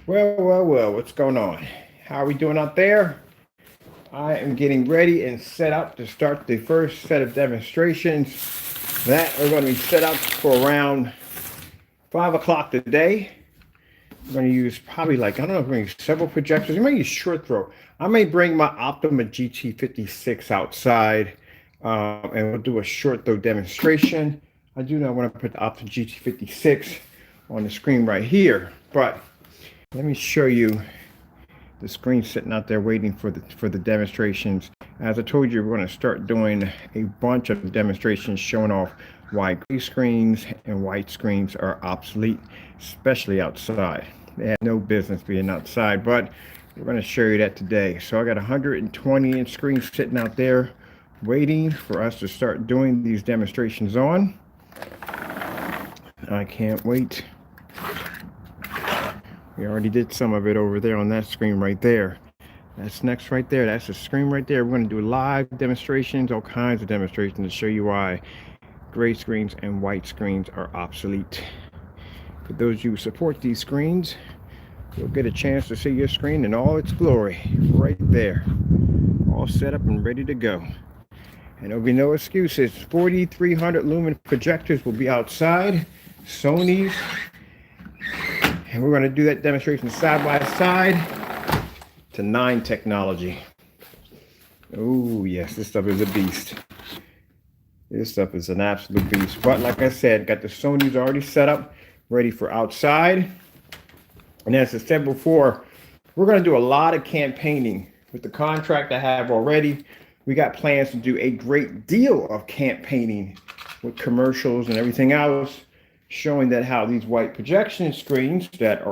Well, what's going on? How are we doing out there? I am getting ready and set up to start the first set of demonstrations that are going to be set up for around 5 o'clock today. I'm going to use probably I don't know if I'm going to use several projectors. I may use short throw. I may bring my Optima GT56 outside and we'll do a short throw demonstration. I do not want to put the Optima GT56 on the screen right here, but let me show you the screen sitting out there waiting for the demonstrations. As I told you, we're going to start doing a bunch of demonstrations showing off why gray screens and white screens are obsolete, especially outside. They have no business being outside, but we're going to show you that today. So I got 120-inch screens sitting out there waiting for us to start doing these demonstrations on. I can't wait. We already did some of it over there on that screen right there. That's next right there. That's the screen right there. We're going to do live demonstrations, all kinds of demonstrations to show you why gray screens and white screens are obsolete. For those of you who support these screens, you'll get a chance to see your screen in all its glory right there. All set up and ready to go. And there'll be no excuses. 4,300 lumen projectors will be outside. Sony's. And we're going to do that demonstration side by side to 9 technology. Oh, yes, this stuff is a beast. This stuff is an absolute beast. But like I said, got the Sony's already set up, ready for outside. And as I said before, we're going to do a lot of campaigning with the contract I have already. We got plans to do a great deal of campaigning with commercials and everything else, showing that how these white projection screens that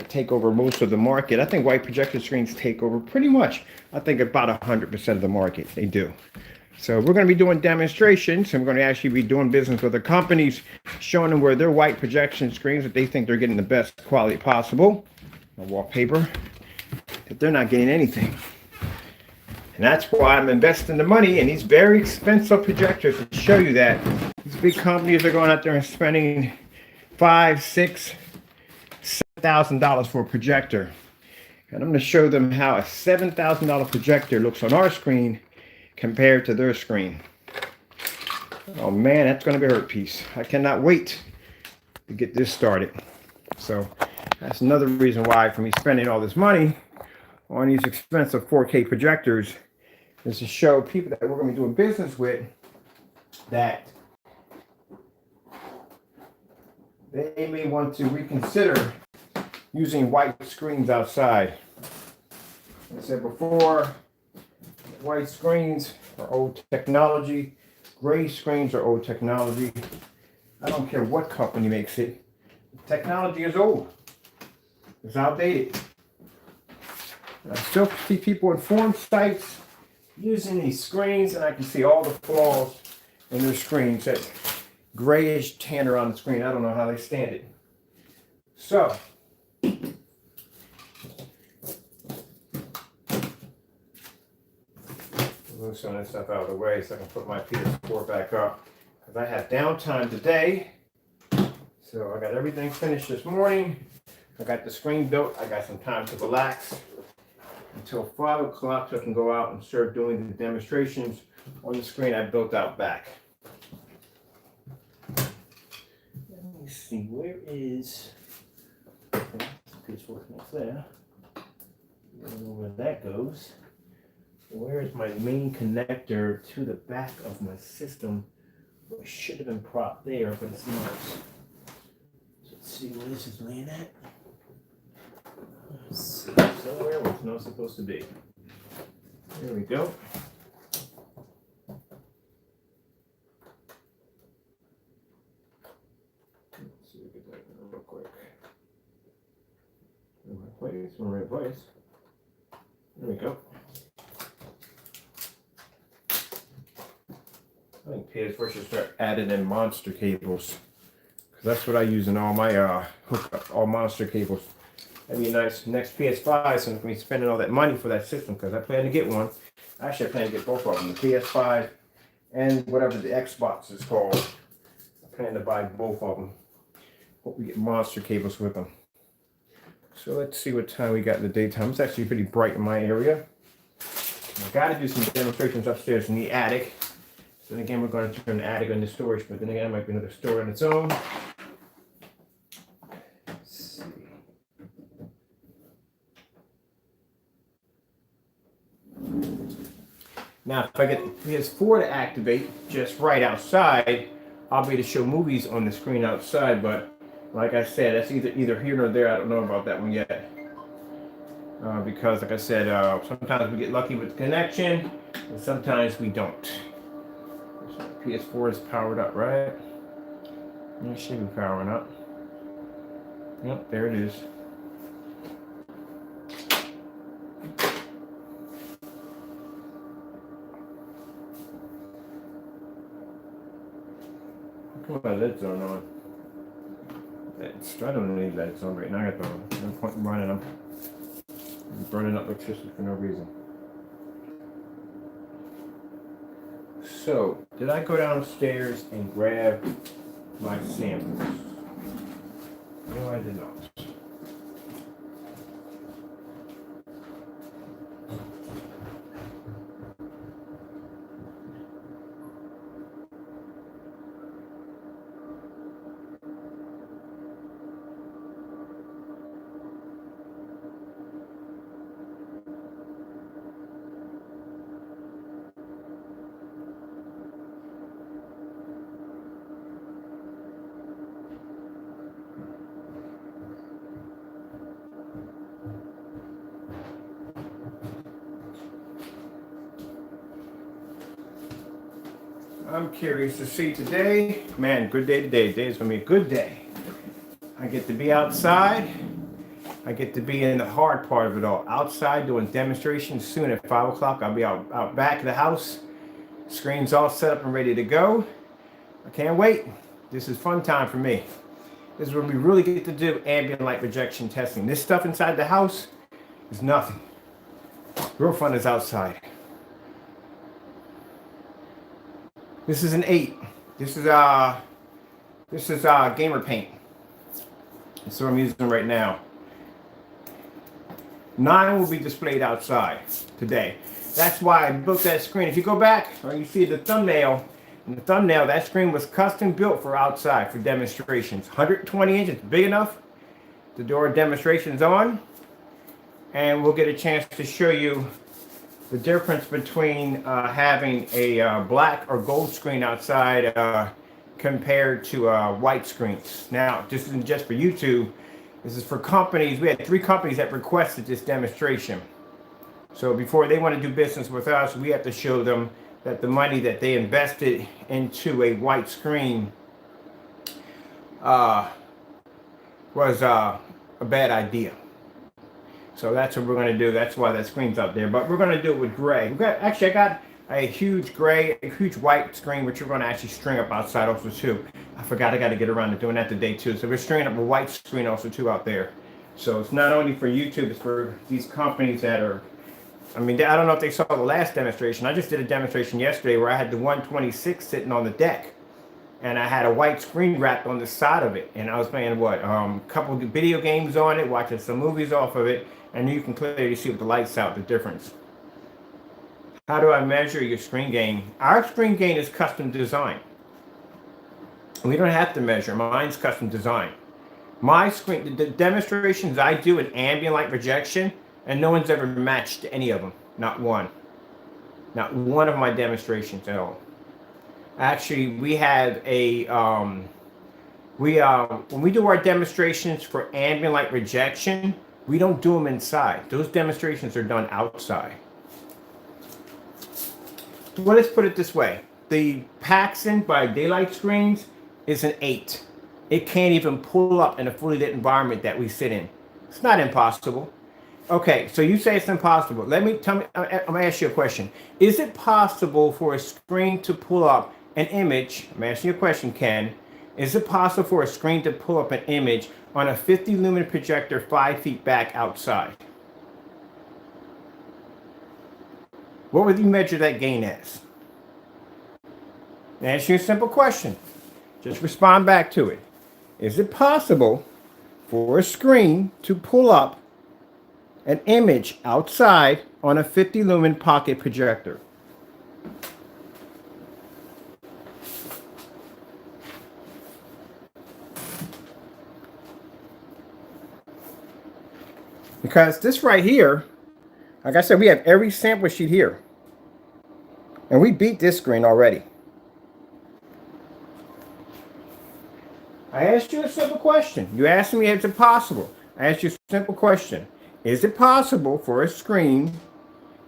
take over most of the market. I think white projection screens take over pretty much, I think about 100% of the market. They do. So we're going to be doing demonstrations, and we're going to actually be doing business with the companies, showing them where their white projection screens that they think they're getting the best quality possible, a wallpaper, that they're not getting anything. And that's why I'm investing the money in these very expensive projectors to show you that these big companies are going out there and spending $5,000, $6,000, $7,000 for a projector. And I'm going to show them how a $7,000 projector looks on our screen compared to their screen. Oh man, that's going to be a hurt piece. I cannot wait to get this started. So that's another reason why for me spending all this money on these expensive 4K projectors is to show people that we're going to be doing business with that they may want to reconsider using white screens outside. As I said before, white screens are old technology. Gray screens are old technology. I don't care what company makes it. The technology is old. It's outdated. I still see people in forum sites using these screens, and I can see all the flaws in their screens. That grayish tanner on the screen. I don't know how they stand it. So, move some of this stuff out of the way so I can put my PS4 back up. Because I have downtime today. So I got everything finished this morning. I got the screen built. I got some time to relax until 5 o'clock so I can go out and start doing the demonstrations on the screen I built out back. Let me see, where is PS4 connects there. I don't know where that goes. Where is my main connector to the back of my system? Well, it should have been propped there, but it's not. So let's see where this is laying at. Let's see, somewhere where it's not supposed to be. There we go. Let's see if we get that real quick. In my place, in the right place. There we go. I think PS4 should start adding in monster cables, because that's what I use in all my hookup, all monster cables. That'd be a nice next PS5, so I'm going to be spending all that money for that system, because I plan to get one. Actually, I plan to get both of them, the PS5 and whatever the Xbox is called. I plan to buy both of them. Hope we get monster cables with them. So let's see what time we got in the daytime. It's actually pretty bright in my area. I got to do some demonstrations upstairs in the attic. So then again, we're going to turn the attic into storage, but then again, it might be another store on its own. Let's see. Now, if I get PS4 to activate just right outside, I'll be able to show movies on the screen outside, but like I said, that's either here or there. I don't know about that one yet. Because, like I said, sometimes we get lucky with the connection, and sometimes we don't. So PS4 is powered up, right? It should be powering up. Yep, there it is. Put my lids on. I don't need lids on right now. I got no point in running them. I'm burning up electricity for no reason. So, did I go downstairs and grab my samples? No, I did not. I'm curious to see today. Man, good day today. Today's gonna be a good day. I get to be outside. I get to be in the hard part of it all. Outside doing demonstrations soon at 5 o'clock. I'll be out back of the house. Screen's all set up and ready to go. I can't wait. This is fun time for me. This is where we really get to do ambient light projection testing. This stuff inside the house is nothing. Real fun is outside. This is an 8. This is gamer paint. That's what I'm using right now. 9 will be displayed outside today. That's why I built that screen. If you go back, or you see the thumbnail, in the thumbnail, that screen was custom built for outside for demonstrations. 120 inches, big enough to do our demonstrations on. And we'll get a chance to show you the difference between having a black or gold screen outside compared to white screens. Now, this isn't just for YouTube. This is for companies. We had 3 companies that requested this demonstration. So before they want to do business with us, we have to show them that the money that they invested into a white screen was a bad idea. So that's what we're going to do. That's why that screen's up there. But we're going to do it with gray. I got a huge gray, a huge white screen, which we're going to actually string up outside also too. I forgot I got to get around to doing that today too. So we're stringing up a white screen also too out there. So it's not only for YouTube, it's for these companies that are, I mean, I don't know if they saw the last demonstration. I just did a demonstration yesterday where I had the 126 sitting on the deck. And I had a white screen wrapped on the side of it. And I was playing a couple of video games on it, watching some movies off of it. And you can clearly see with the lights out the difference. How do I measure your screen gain? Our screen gain is custom designed. We don't have to measure. Mine's custom designed. My screen, the demonstrations I do in ambient light projection, and no one's ever matched any of them. Not one. Not one of my demonstrations at all. Actually, we have a when we do our demonstrations for ambient light projection, we don't do them inside. Those demonstrations are done outside. Well, let's put it this way. The Paxson by daylight screens is an 8. It can't even pull up in a fully lit environment that we sit in. It's not impossible. Okay, so you say it's impossible. I'm going to ask you a question. Is it possible for a screen to pull up an image? I'm asking you a question, Ken. Is it possible for a screen to pull up an image on a 50 lumen projector 5 feet back outside? What would you measure that gain as? I ask you a simple question. Just respond back to it. Is it possible for a screen to pull up an image outside on a 50 lumen pocket projector. Because this right here, like I said, we have every sample sheet here. And we beat this screen already. I asked you a simple question. You asked me, is it possible? I asked you a simple question. Is it possible for a screen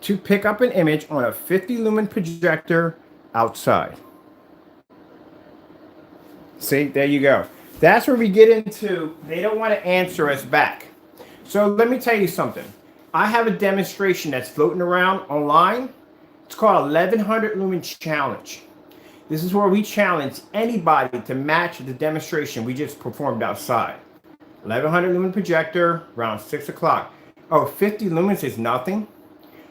to pick up an image on a 50 lumen projector outside? See, there you go. That's where we get into, they don't want to answer us back. So let me tell you something. I have a demonstration that's floating around online. It's called 1100 Lumen Challenge. This is where we challenge anybody to match the demonstration we just performed outside. 1100 lumen projector, around 6 o'clock. Oh, 50 lumens is nothing.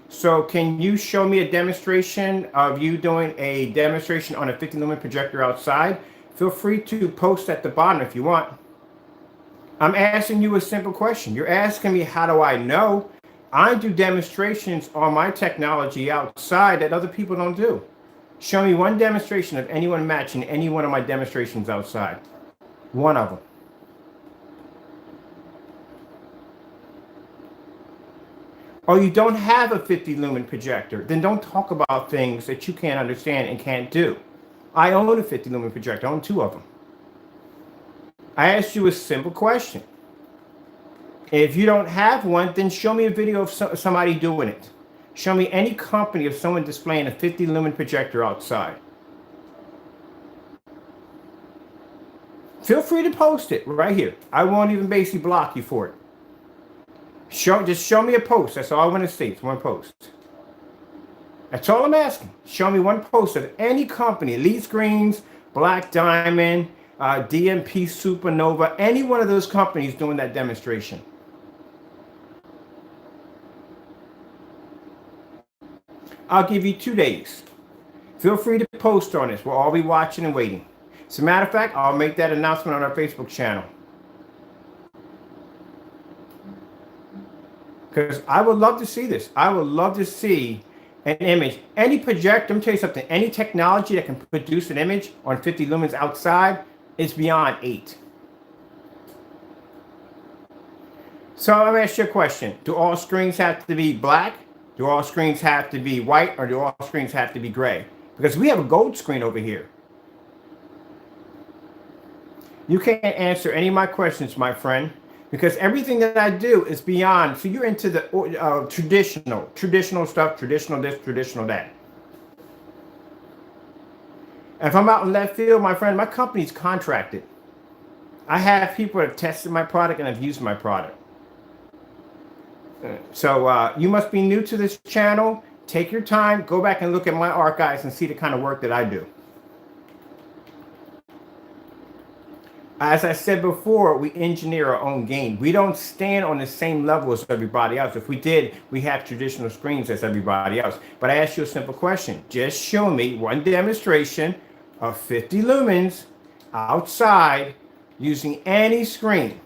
So can you show me a demonstration of you doing a demonstration on a 50 lumen projector outside? Feel free to post at the bottom if you want. I'm asking you a simple question. You're asking me, how do I know? I do demonstrations on my technology outside that other people don't do. Show me one demonstration of anyone matching any one of my demonstrations outside. One of them. Oh, you don't have a 50 lumen projector. Then don't talk about things that you can't understand and can't do. I own a 50 lumen projector. I own 2 of them. I asked you a simple question. If you don't have one, then show me a video of somebody doing it. Show me any company of someone displaying a 50 lumen projector outside. Feel free to post it right here. I won't even basically block you for it. Just show me a post. That's all I want to see. It's one post. That's all I'm asking. Show me one post of any company, Elite Screens, Black Diamond, DMP Supernova, any one of those companies doing that demonstration. I'll give you 2 days. Feel free to post on this. We'll all be watching and waiting. As a matter of fact, I'll make that announcement on our Facebook channel. Because I would love to see this. I would love to see an image. Any projector, let me tell you something. Any technology that can produce an image on 50 lumens outside is beyond 8. So I'm going to ask you a question. Do all screens have to be black? Do all screens have to be white? Or do all screens have to be gray? Because we have a gold screen over here. You can't answer any of my questions, my friend. Because everything that I do is beyond. So you're into the traditional stuff, traditional this, traditional that. And if I'm out in left field, my friend, my company's contracted. I have people that have tested my product and have used my product. So you must be new to this channel. Take your time, go back and look at my archives and see the kind of work that I do. As I said before, we engineer our own game. We don't stand on the same level as everybody else. If we did, we have traditional screens as everybody else. But I asked you a simple question. Just show me one demonstration of 50 lumens outside using any screen.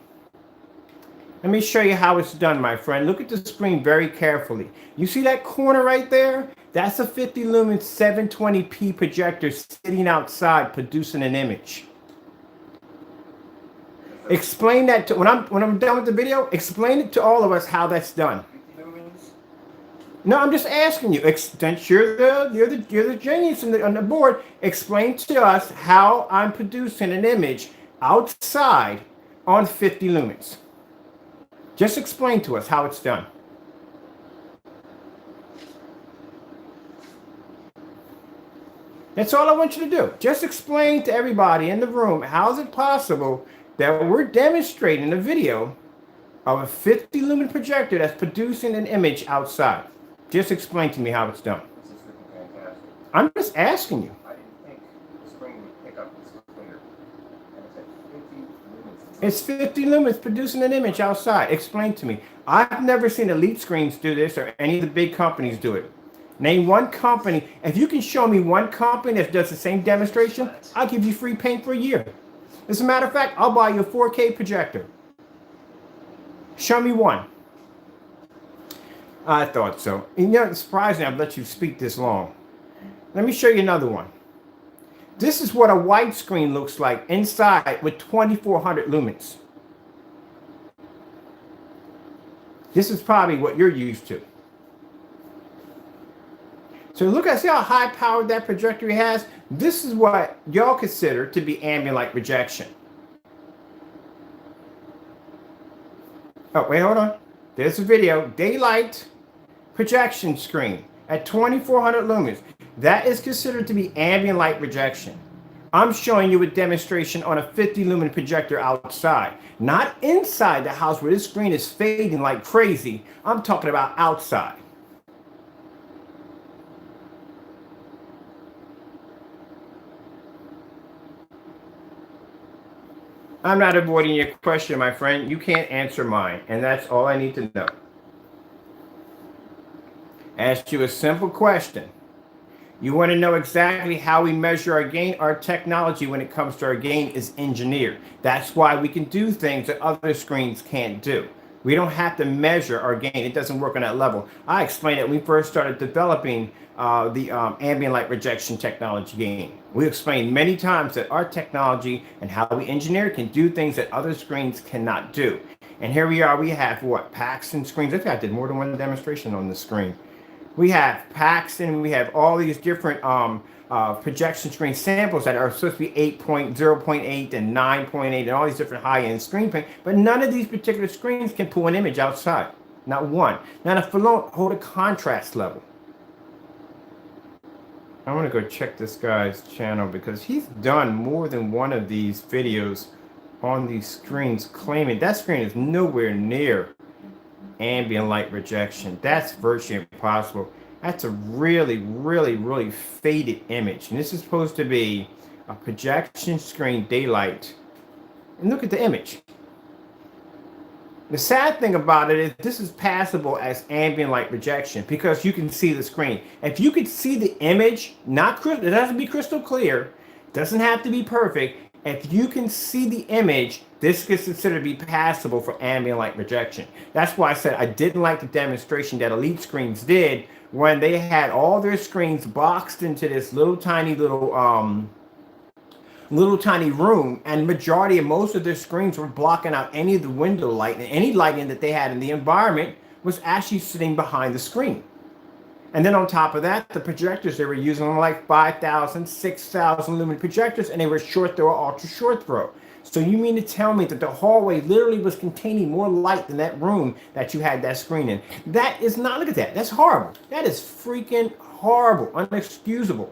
Let me show you how it's done, my friend. Look at the screen very carefully. You see that corner right there? That's a 50 lumen 720p projector sitting outside producing an image. Explain that to when I'm done with the video. Explain it to all of us how that's done. No, I'm just asking you. Since you're the genius on the board, explain to us how I'm producing an image outside on 50 lumens. Just explain to us how it's done. That's all I want you to do. Just explain to everybody in the room how is it possible that we're demonstrating a video of a 50 lumen projector that's producing an image outside. Just explain to me how it's done. This is freaking fantastic. I'm just asking you. I didn't think the screen would pick up this clear. And it's at 50 lumens. It's 50 lumens producing an image outside. Explain to me. I've never seen Elite Screens do this or any of the big companies do it. Name one company. If you can show me one company that does the same demonstration, I'll give you free paint for a year. As a matter of fact, I'll buy you a 4K projector. Show me one. I thought so. You know, it's surprising I've let you speak this long. Let me show you another one. This is what a white screen looks like inside with 2400 lumens. This is probably what you're used to. So look at, see how high powered that projector has? This is what y'all consider to be ambient light rejection. Oh, wait, hold on. There's a video, daylight projection screen at 2400 lumens. That is considered to be ambient light rejection. I'm showing you a demonstration on a 50 lumen projector outside, not inside the house where this screen is fading like crazy. I'm talking about outside. I'm not avoiding your question, my friend. You can't answer mine, and that's all I need to know. Asked you a simple question. You want to know exactly how we measure our gain? Our technology when it comes to our gain is engineered. That's why we can do things that other screens can't do. We don't have to measure our gain. It doesn't work on that level. I explained it when we first started developing the ambient light rejection technology gain. We explained many times that our technology and how we engineer can do things that other screens cannot do. And here we are. We have what? Paxton screens. I think I did more than one demonstration on the screen. We have Paxton, we have all these different projection screen samples that are supposed to be 8.0.8 and 9.8 and all these different high-end screen print, but none of these particular screens can pull an image outside. Not one. Not if alone hold a contrast level. I want to go check this guy's channel because he's done more than one of these videos on these screens claiming that screen is nowhere near ambient light rejection. That's virtually impossible. That's a really, really, really faded image. And this is supposed to be a projection screen daylight. And look at the image. The sad thing about it is this is passable as ambient light rejection because you can see the screen. If you could see the image, not crystal, it doesn't be crystal clear, doesn't have to be perfect. If you can see the image, this gets considered to be passable for ambient light rejection. That's why I said I didn't like the demonstration that Elite Screens did when they had all their screens boxed into this little tiny room, and majority of most of their screens were blocking out any of the window light, and any lighting that they had in the environment was actually sitting behind the screen. And then on top of that, the projectors they were using were like 5,000, 6,000 lumen projectors, and they were short throw, ultra short throw. So you mean to tell me that the hallway literally was containing more light than that room that you had that screen in? That is not, look at that. That's horrible. That is freaking horrible, unexcusable.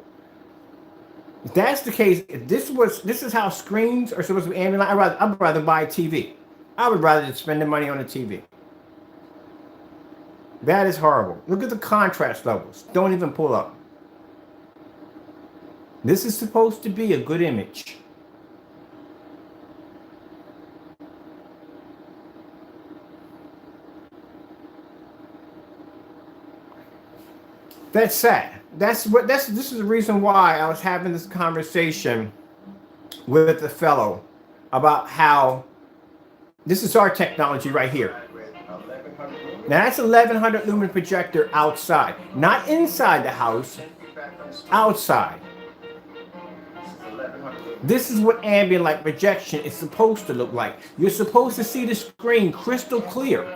If that's the case, if this is how screens are supposed to be ambient light, I'd rather buy a TV. I would rather just spend the money on a TV. That is horrible. Look at the contrast levels. Don't even pull up. This is supposed to be a good image. That's sad. This is the reason why I was having this conversation with the fellow about how this is our technology right here. Now that's 1100 lumen projector outside, not inside the house, outside. This is what ambient light rejection is supposed to look like. You're supposed to see the screen crystal clear.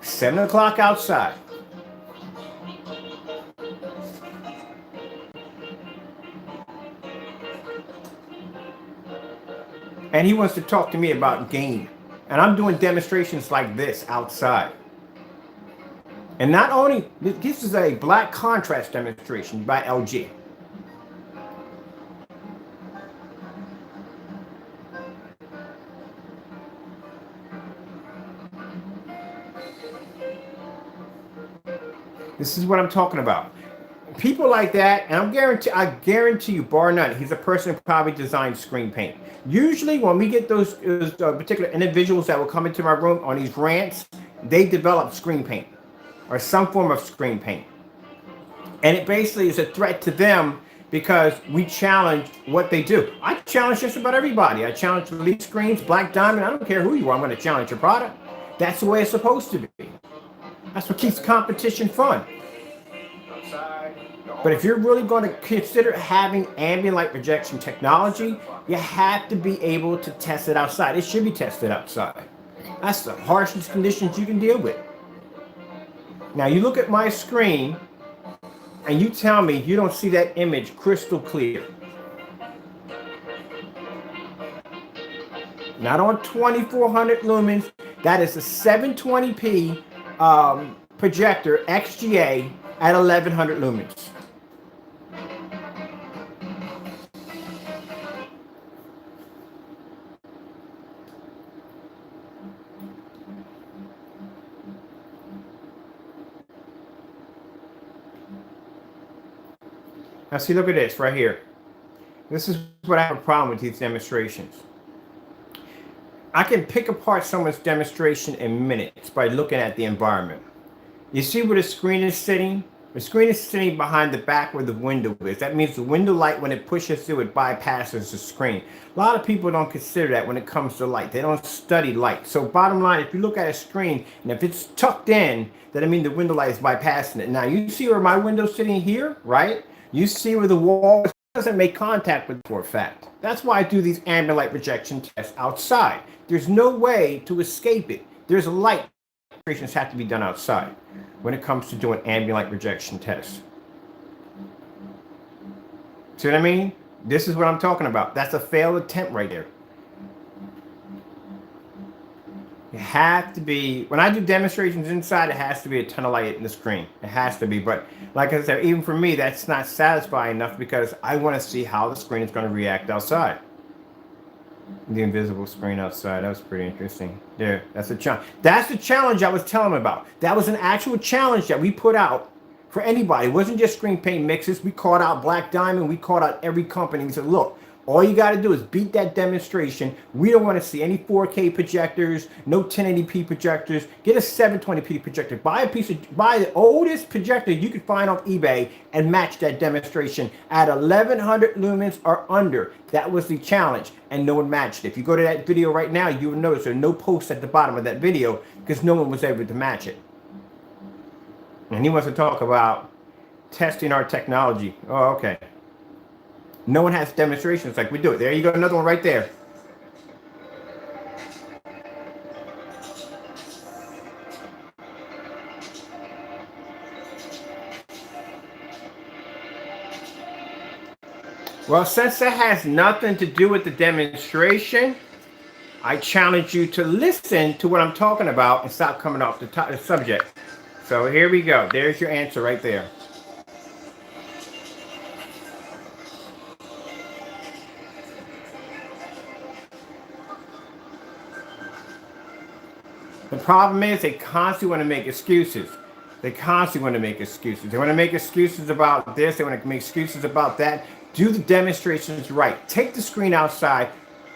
7 o'clock outside. And he wants to talk to me about gain. And I'm doing demonstrations like this outside. And not only, this is a black contrast demonstration by LG. This is what I'm talking about. People like that, and I guarantee you, bar none, he's a person who probably designed screen paint. Usually when we get those particular individuals that will come into my room on these rants, they develop screen paint or some form of screen paint. And it basically is a threat to them because we challenge what they do. I challenge just about everybody. I challenge Elite Screens, Black Diamond. I don't care who you are. I'm going to challenge your product. That's the way it's supposed to be. That's what keeps competition fun. Outside, But if you're really going to consider having ambient light projection technology, you have to be able to test it outside. It should be tested outside. That's the harshest conditions you can deal with. Now you look at my screen and you tell me you don't see that image crystal clear. Not on 2400 lumens. That is a 720p projector XGA at 1100 lumens. Now see, look at this right here. This is what I have a problem with these demonstrations. I can pick apart someone's demonstration in minutes by looking at the environment. You see where the screen is sitting? The screen is sitting behind the back where the window is. That means the window light, when it pushes through, it bypasses the screen. A lot of people don't consider that when it comes to light. They don't study light. So bottom line, if you look at a screen and if it's tucked in, then I mean the window light is bypassing it. Now you see where my window's sitting here, right? You see where the wall doesn't make contact with it for a fact. That's why I do these ambient light projection tests outside. There's no way to escape it. There's a light. Demonstrations have to be done outside when it comes to doing ambient light projection tests. See what I mean? This is what I'm talking about. That's a failed attempt right there. You have to be, when I do demonstrations inside, it has to be a ton of light in the screen. It has to be, but like I said, even for me, that's not satisfying enough because I want to see how the screen is going to react outside. The invisible screen outside, that was pretty interesting. There, that's the challenge. That's the challenge I was telling them about. That was an actual challenge that we put out for anybody. It wasn't just screen paint mixes. We called out Black Diamond. We called out every company. We said, look, all you got to do is beat that demonstration. We don't want to see any 4K projectors, no 1080p projectors. Get a 720p projector. Buy the oldest projector you could find on eBay and match that demonstration at 1100 lumens or under. That was the challenge, and no one matched it. If you go to that video right now, you will notice there are no posts at the bottom of that video because no one was able to match it. And he wants to talk about testing our technology. Oh, okay. No one has demonstrations like we do it. There you go, another one right there. Well, since that has nothing to do with the demonstration, I challenge you to listen to what I'm talking about and stop coming off the subject. So here we go. There's your answer right there. The problem is they constantly want to make excuses. They constantly want to make excuses. They want to make excuses about this. They want to make excuses about that. Do the demonstrations right. Take the screen outside.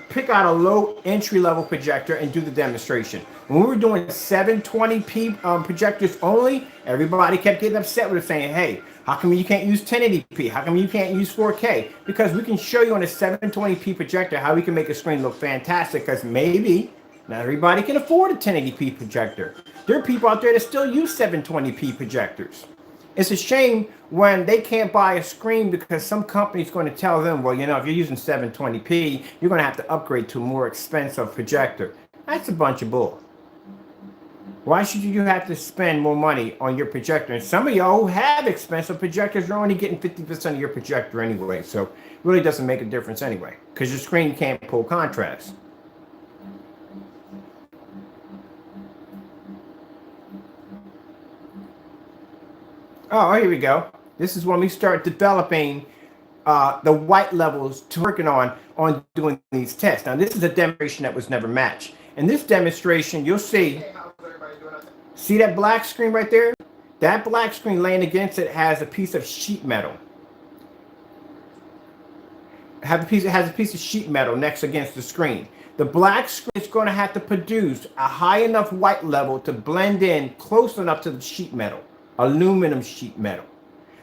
Pick out a low entry-level projector and do the demonstration. When we were doing 720p projectors only, everybody kept getting upset with us saying, hey, how come you can't use 1080p? How come you can't use 4K? Because we can show you on a 720p projector how we can make a screen look fantastic because maybe not everybody can afford a 1080p projector. There are people out there that still use 720p projectors. It's a shame when they can't buy a screen because some company's going to tell them, well, you know, if you're using 720p, you're going to have to upgrade to a more expensive projector. That's a bunch of bull. Why should you have to spend more money on your projector? And some of y'all who have expensive projectors are only getting 50% of your projector anyway. So it really doesn't make a difference anyway because your screen can't pull contrast. Oh, here we go. This is when we start developing the white levels to working on doing these tests. Now, this is a demonstration that was never matched. In this demonstration, you'll see that black screen right there? That black screen laying against it has a piece of sheet metal. It has a piece of sheet metal next against the screen. The black screen is going to have to produce a high enough white level to blend in close enough to the sheet metal. Aluminum sheet metal.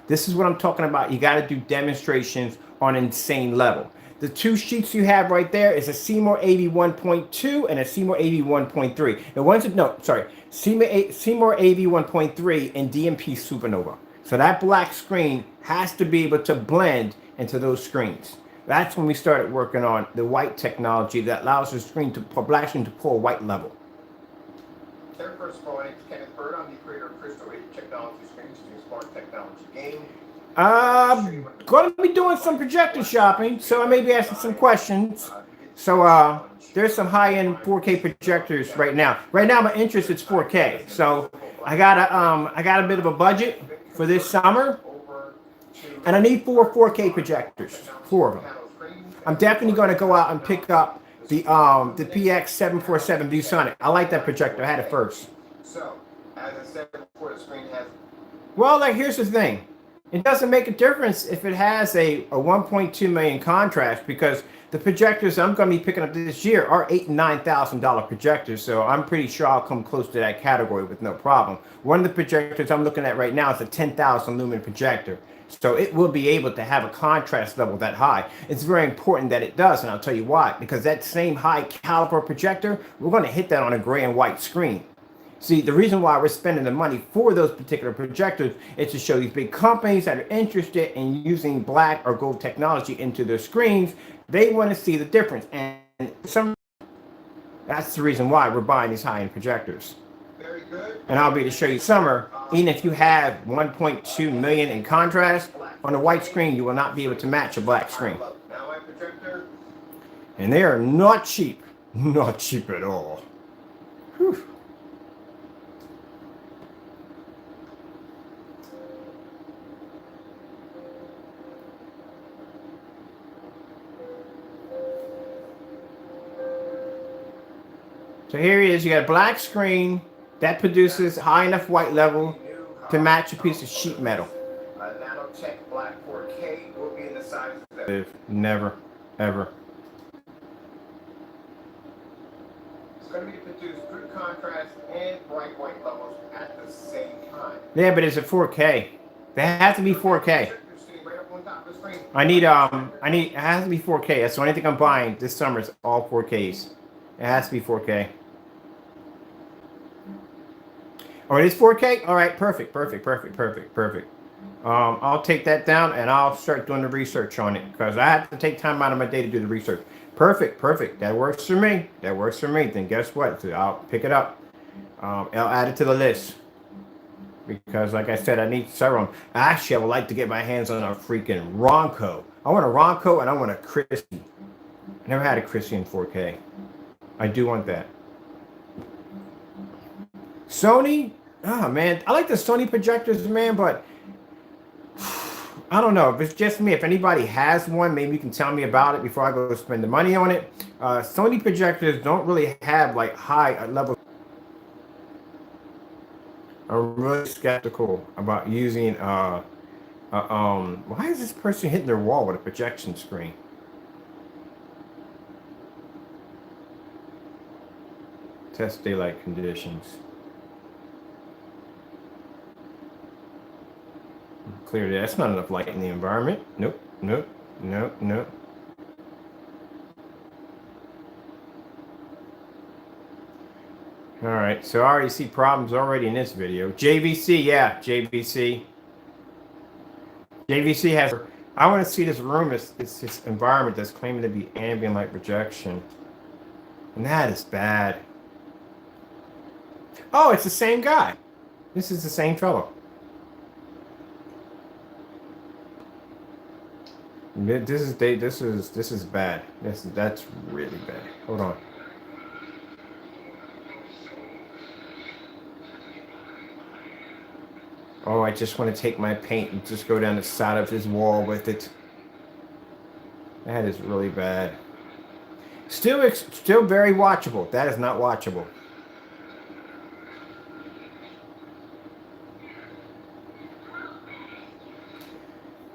This is what I'm talking about. You got to do demonstrations on an insane level. the two sheets you have right there is a Seymour AV 1.2 and a Seymour AV 1.3. And one's no, sorry, Seymour AV 1.3 and DMP Supernova. So that black screen has to be able to blend into those screens. That's when we started working on the white technology that allows the screen to black screen to pull a white level. Their first of all, my name is Kenneth Bird. I'm the creator of Crystal 8 Technology Screens using Smart Technology Game. Going to be doing some projector shopping, so I may be asking some questions. So there's some high-end 4K projectors right now. Right now, my interest is 4K. So I got a bit of a budget for this summer, and I need 4K projectors, 4 of them. I'm definitely going to go out and pick up the PX747 ViewSonic. I like that projector. I had it first. So, as I said before, the screen has. Well, like here's the thing. It doesn't make a difference if it has a 1.2 million contrast, because the projectors I'm going to be picking up this year are $8,000 and $9,000 projectors. So I'm pretty sure I'll come close to that category with no problem. One of the projectors I'm looking at right now is a 10,000 lumen projector. So it will be able to have a contrast level that high. It's very important that it does, and I'll tell you why. Because that same high caliber projector, we're going to hit that on a gray and white screen. See, the reason why we're spending the money for those particular projectors is to show these big companies that are interested in using black or gold technology into their screens. They want to see the difference. And that's the reason why we're buying these high-end projectors. Very good. And I'll be able to show you summer, even if you have 1.2 million in contrast, on a white screen, you will not be able to match a black screen. Now my projector. And they are not cheap. Not cheap at all. Whew. So here he is. You got a black screen that produces high enough white level to match a piece of sheet metal. Nanotech Black 4K will be in the size of that. Never, ever. It's going to be produced good contrast and bright white levels at the same time. Yeah, but it's a 4K. That has to be 4K. It has to be 4K. That's the only thing I'm buying this summer is all 4Ks. It has to be 4K. Oh, it is 4K? All right, perfect. I'll take that down and I'll start doing the research on it, because I have to take time out of my day to do the research. Perfect. That works for me. Then guess what? So I'll pick it up. I'll add it to the list, because like I said, I need several. Actually, I would like to get my hands on a freaking Ronco. I want a Ronco and I want a Christie. I never had a Christie in 4K. I do want that. Sony, oh man, I like the Sony projectors, man, but I don't know if it's just me. If anybody has one, maybe you can tell me about it before I go spend the money on it. Sony projectors don't really have like high level. I'm really skeptical about using why is this person hitting their wall with a projection screen? Test daylight conditions. Clear. That's not enough light in the environment. Nope. All right, so I already see problems already in this video. JVC, yeah, JVC. JVC has. I want to see this room, this environment that's claiming to be ambient light projection, and that is bad. Oh, it's the same guy. This is the same fellow. This is bad. That's really bad. Hold on. Oh, I just want to take my paint and just go down the side of his wall with it. That is really bad. Still very watchable. That is not watchable.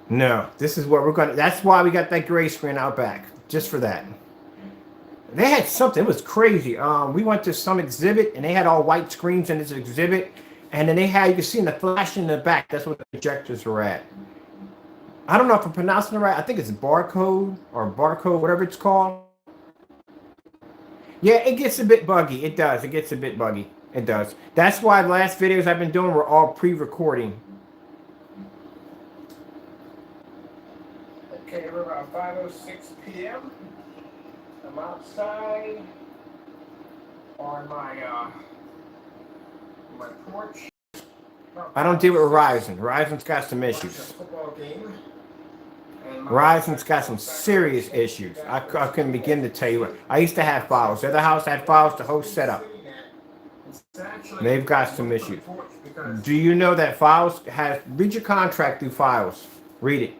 No, this is what we're going to... That's why we got that gray screen out back. Just for that. They had something. It was crazy. We went to some exhibit, and they had all white screens in this exhibit. And then they had... You can see in the flash in the back. That's what the projectors were at. I don't know if I'm pronouncing it right. I think it's barcode or barcode, whatever it's called. Yeah, it gets a bit buggy. It does. It gets a bit buggy. It does. That's why the last videos I've been doing were all pre-recording. Okay, we're about 5:06 p.m. I'm outside on my porch. I don't deal with Verizon. Verizon's got some issues. Football game. Verizon's got some serious issues. I couldn't begin to tell you what. I used to have files. The other house had files, the whole setup. They've got some issues. Do you know that files has, read your contract through files. Read it.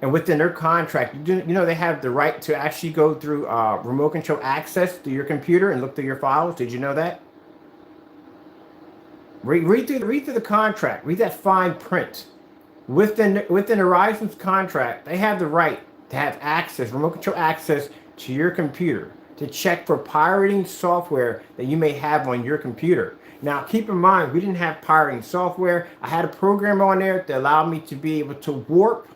And within their contract, you know they have the right to actually go through remote control access to your computer and look through your files. Did you know that? Read through the contract. Read that fine print. Within Verizon's contract, they have the right to have access, remote control access to your computer to check for pirating software that you may have on your computer. Now, keep in mind, we didn't have pirating software. I had a program on there that allowed me to be able to warp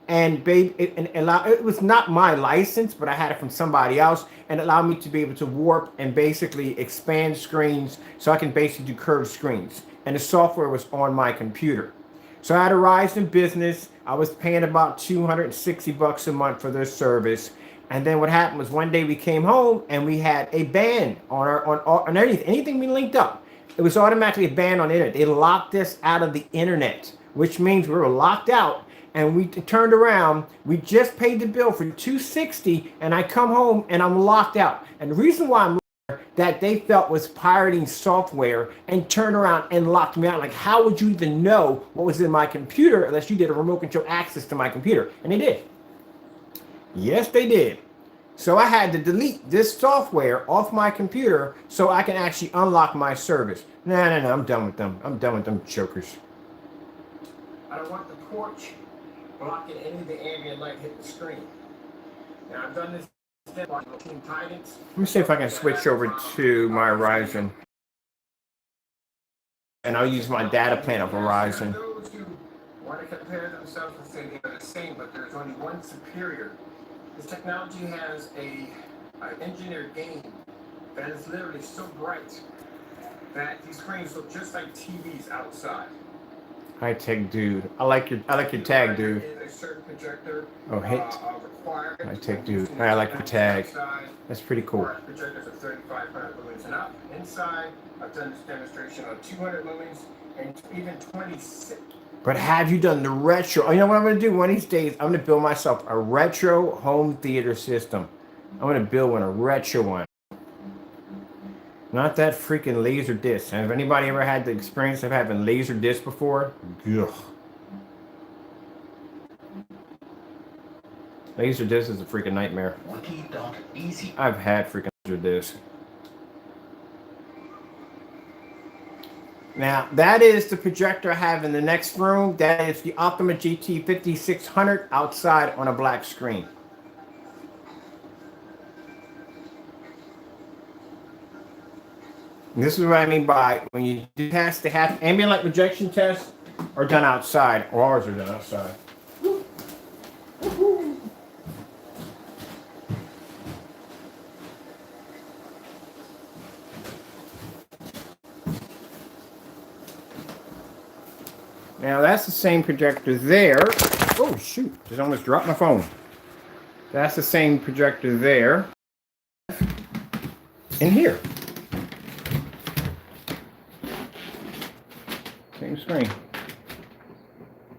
and it was not my license, but I had it from somebody else, and it allowed me to be able to warp and basically expand screens so I can basically do curved screens. And the software was on my computer. So I had a Verizon business. I was paying about $260 a month for their service. And then what happened was one day we came home and we had a ban on anything we linked up. It was automatically a ban on the internet. They locked us out of the internet, which means we were locked out. And we turned around. We just paid the bill for $260, and I come home and I'm locked out. And the reason why I'm that they felt was pirating software and turned around and locked me out. Like, how would you even know what was in my computer unless you did a remote control access to my computer? And they did. Yes, they did. So I had to delete this software off my computer so I can actually unlock my service. No, I'm done with them. I'm done with them chokers. I don't want the porch blocking any of the ambient light hitting the screen. Now I've done this. Let me see if I can switch over to my Verizon. And I'll use my data plan of Verizon. Those who want to compare themselves and say they're the same, but there's only one superior. This technology has an engineered game that is literally so bright that these screens look just like TVs outside. High tech dude. I like your tag, dude. A certain projector, oh, hit. High tech dude. I like your tag. That's pretty cool. Projectors are 3,500 lumens and up. Inside, I've done this demonstration on 200 lumens and even 26. But have you done the retro? Oh, you know what I'm going to do? One of these days, I'm going to build myself a retro home theater system. I'm going to build a retro one. Not that freaking laser disc. Have anybody ever had the experience of having laser disc before? Ugh. Laser disc is a freaking nightmare. I've had freaking laser disc. Now, that is the projector I have in the next room. That is the Optima GT 5600 outside on a black screen. And this is what I mean by when you do tests, they have ambient light projection tests are done outside, or ours are done outside. Now that's the same projector there. Oh shoot, just almost dropped my phone. That's the same projector there. In here. Same screen.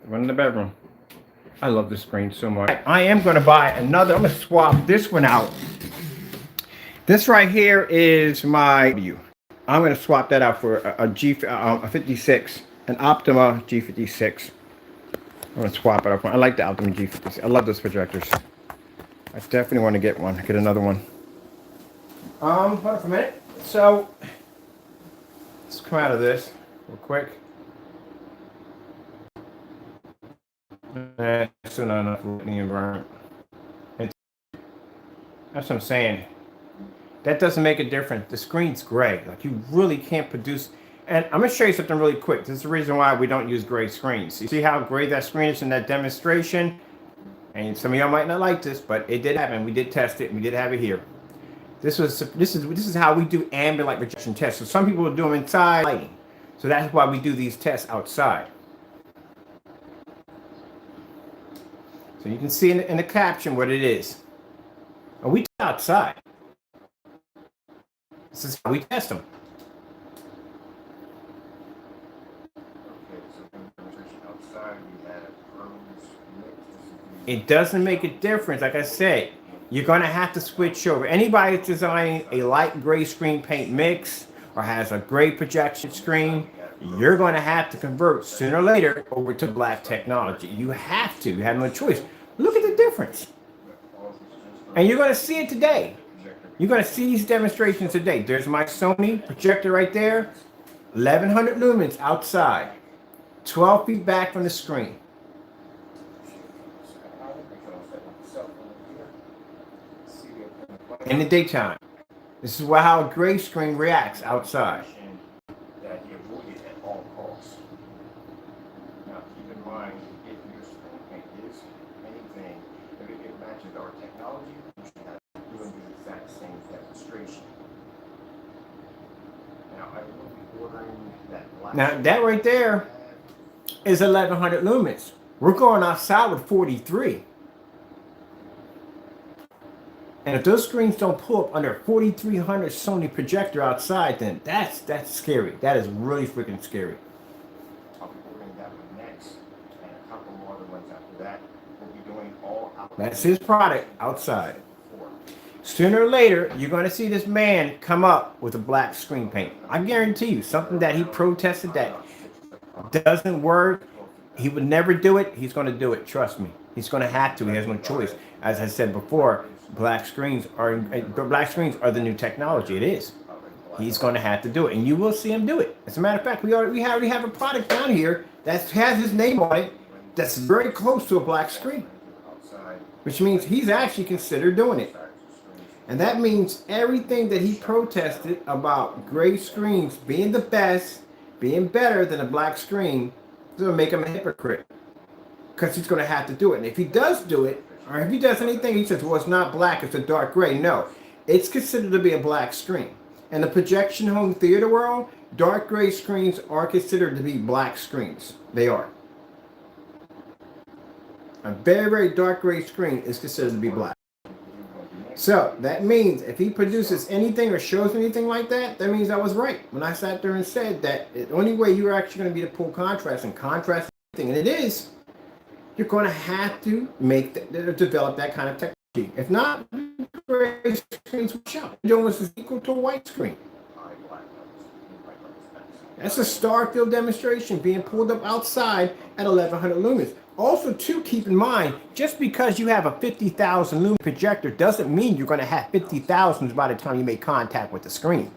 One in the bedroom. I love this screen so much. I am going to buy another. I'm going to swap this one out. This right here is my view. I'm going to swap that out for a 56, an Optima G56. I'm going to swap it out. I like the Optima G56. I love those projectors. I definitely want to get one. Get another one. Hold on for a minute. So let's come out of this real quick. That's still not enough in the environment. That's what I'm saying. That doesn't make a difference. The screen's gray. Like, you really can't produce. And I'm going to show you something really quick. This is the reason why we don't use gray screens. You see how gray that screen is in that demonstration? And some of y'all might not like this, but it did happen. We did test it. We did have it here. This is how we do ambient light projection tests. So some people will do them inside lighting. So that's why we do these tests outside. So you can see in the caption what it is. And we test outside. This is how we test them. It doesn't make a difference. Like I said, you're going to have to switch over. Anybody that's designing a light gray screen paint mix or has a gray projection screen, you're going to have to convert sooner or later over to black technology. You have to. You have no choice. Look at the difference. And you're going to see it today. You're going to see these demonstrations today. There's my Sony projector right there. 1100 lumens outside. 12 feet back from the screen. In the daytime. This is how a gray screen reacts outside. That he avoided at all costs. Now keep in mind, if your screen paint is anything, if it matches our technology, you should have doing the exact same demonstration. Now I will be ordering that black. Now that right there is 1100 lumens. We're going outside with 43. And if those screens don't pull up under 4300 Sony projector outside, then that's scary. That is really freaking scary. I'll be ordering that one next, and a couple more other ones after that. We'll be doing all out. That's his product outside. Sooner or later, you're going to see this man come up with a black screen paint. I guarantee you, something that he protested that doesn't work. He would never do it. He's going to do it. Trust me. He's going to have to. He has no choice. As I said before, black screens are the new technology. It is. He's going to have to do it, and you will see him do it. As a matter of fact, we already have a product down here that has his name on it. That's very close to a black screen, which means he's actually considered doing it. And that means everything that he protested about gray screens being the best, being better than a black screen, is going to make him a hypocrite. Because he's going to have to do it. And if he does do it, or if he does anything, he says, well, it's not black, it's a dark gray. No, it's considered to be a black screen. In the projection home theater world, dark gray screens are considered to be black screens. They are. A very, very dark gray screen is considered to be black. So that means if he produces anything or shows anything like that, that means I was right when I sat there and said that the only way you're actually going to be to pull contrast and contrast anything, and it is, you're going to have to develop that kind of technology. If not, gray screens will show. Jones is equal to a white screen. That's a star field demonstration being pulled up outside at 1100 lumens. Also, too, keep in mind, just because you have a 50,000 lumen projector doesn't mean you're going to have 50,000s by the time you make contact with the screen.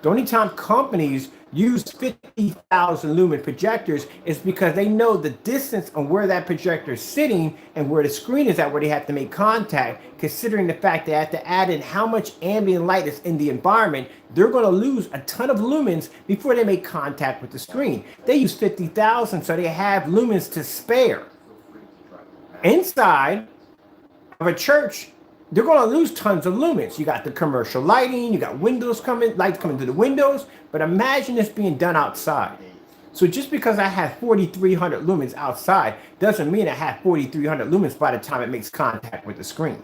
The only time companies use 50,000 lumen projectors is because they know the distance on where that projector is sitting and where the screen is at, where they have to make contact. Considering the fact they have to add in how much ambient light is in the environment, they're going to lose a ton of lumens before they make contact with the screen. They use 50,000, so they have lumens to spare. Inside of a church, they're going to lose tons of lumens. You got the commercial lighting, you got windows lights coming through the windows, but imagine this being done outside. So just because I have 4,300 lumens outside doesn't mean I have 4,300 lumens by the time it makes contact with the screen.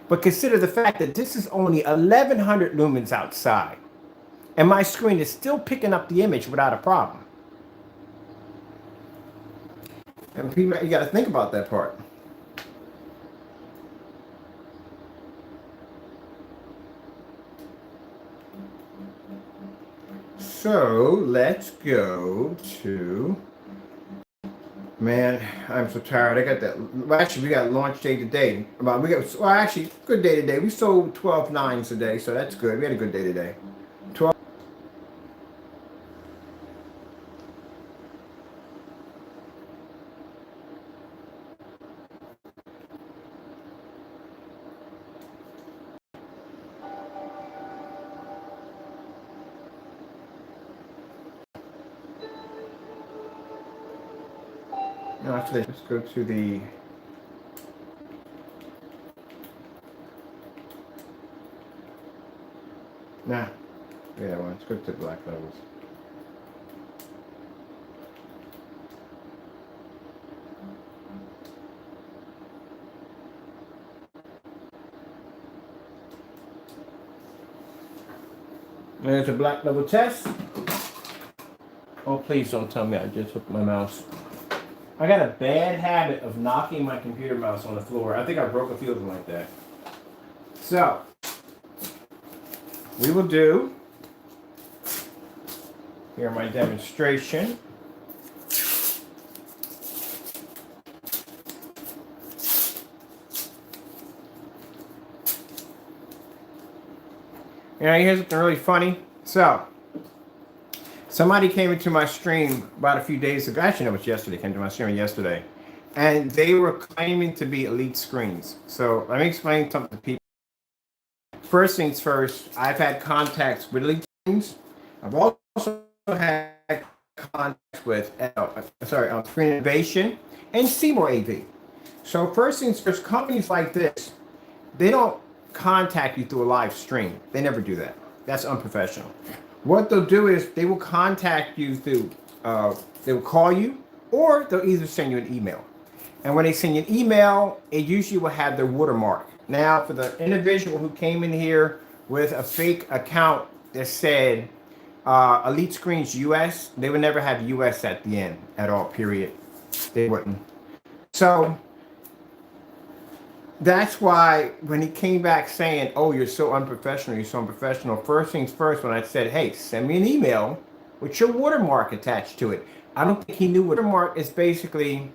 But consider the fact that this is only 1,100 lumens outside, and my screen is still picking up the image without a problem. And you got to think about that part. So let's go to, man, I'm so tired. I got that. Well, actually, we got launch day today. Actually, good day today. We sold 12 nines today, so that's good. We had a good day today. 12. Now after that, let's go to the nah. Yeah, well, let's go to the black levels. There's a black level test. Oh, please don't tell me I just hooked my mouse. I got a bad habit of knocking my computer mouse on the floor. I think I broke a few of them like that. So, we will do, here my demonstration. Yeah, here's something really funny. So, somebody came into my stream about a few days ago. Actually, no, it was yesterday. Came to my stream yesterday. And they were claiming to be elite screens. So, let me explain something to people. First things first, I've had contacts with elite screens. I've also had contacts with, Screen Innovation and Seymour AV. So, first things first, companies like this, they don't contact you through a live stream. They never do that. That's unprofessional. What they'll do is they will contact you through, they will call you, or they'll either send you an email. And when they send you an email, it usually will have their watermark. Now, for the individual who came in here with a fake account that said Elite Screens US, they would never have US at the end at all, period. They wouldn't. So, that's why when he came back saying, oh, you're so unprofessional, first things first, when I said, hey, send me an email with your watermark attached to it. I don't think he knew what watermark is. Basically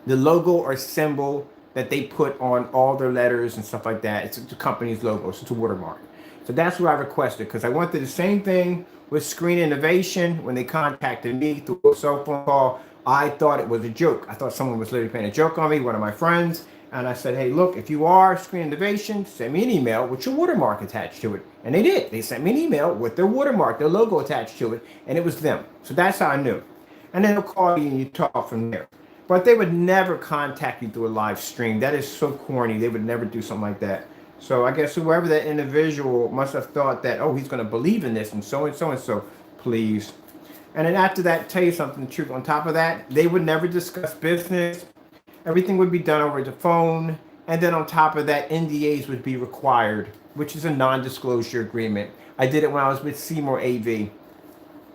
the logo or symbol that they put on all their letters and stuff like that. It's the company's logo, so it's a watermark. So that's what I requested, because I went through the same thing with Screen Innovation when they contacted me through a cell phone call. I thought it was a joke. I thought someone was literally playing a joke on me, one of my friends. And I said, hey, look, if you are Screen Innovation, send me an email with your watermark attached to it. And they did. They sent me an email with their watermark, their logo attached to it, and it was them. So that's how I knew. And then they'll call you and you talk from there. But they would never contact you through a live stream. That is so corny. They would never do something like that. So I guess whoever that individual must have thought that, oh, he's going to believe in this and so and so and so, please. And then after that, tell you something, the truth. On top of that, they would never discuss business. Everything would be done over the phone. And then on top of that, NDAs would be required, which is a non-disclosure agreement. I did it when I was with Seymour AV.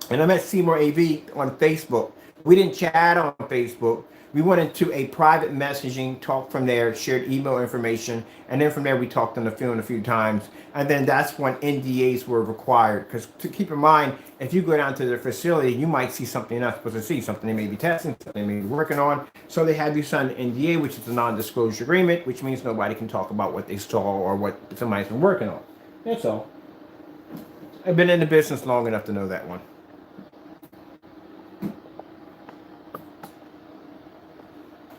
And I met Seymour AV on Facebook. We didn't chat on Facebook. We went into a private messaging, talked from there, shared email information, and then from there we talked on the phone a few times. And then that's when NDAs were required. Because to keep in mind, if you go down to their facility, you might see something you're not supposed to see, something they may be testing, something they may be working on. So they have you sign an NDA, which is a non-disclosure agreement, which means nobody can talk about what they saw or what somebody's been working on. That's all. I've been in the business long enough to know that one.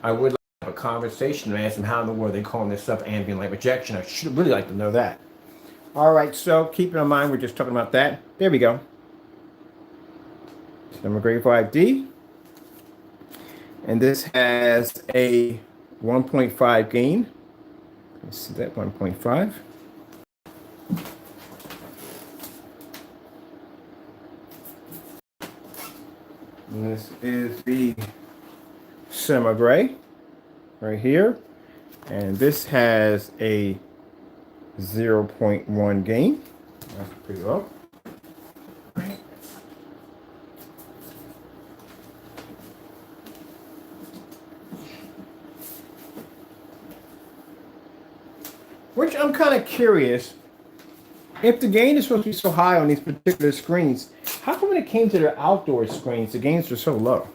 I would like to have a conversation and ask them how in the world they calling this stuff ambient light rejection. I should really like to know that. All right, so keeping in mind, we're just talking about that. There we go. Number grade 5D. And this has a 1.5 gain. Let's see that 1.5. And this is the semi-gray right here, and this has a 0.1 gain. That's pretty low. Which I'm kind of curious, if the gain is supposed to be so high on these particular screens, how come when it came to their outdoor screens, the gains were so low?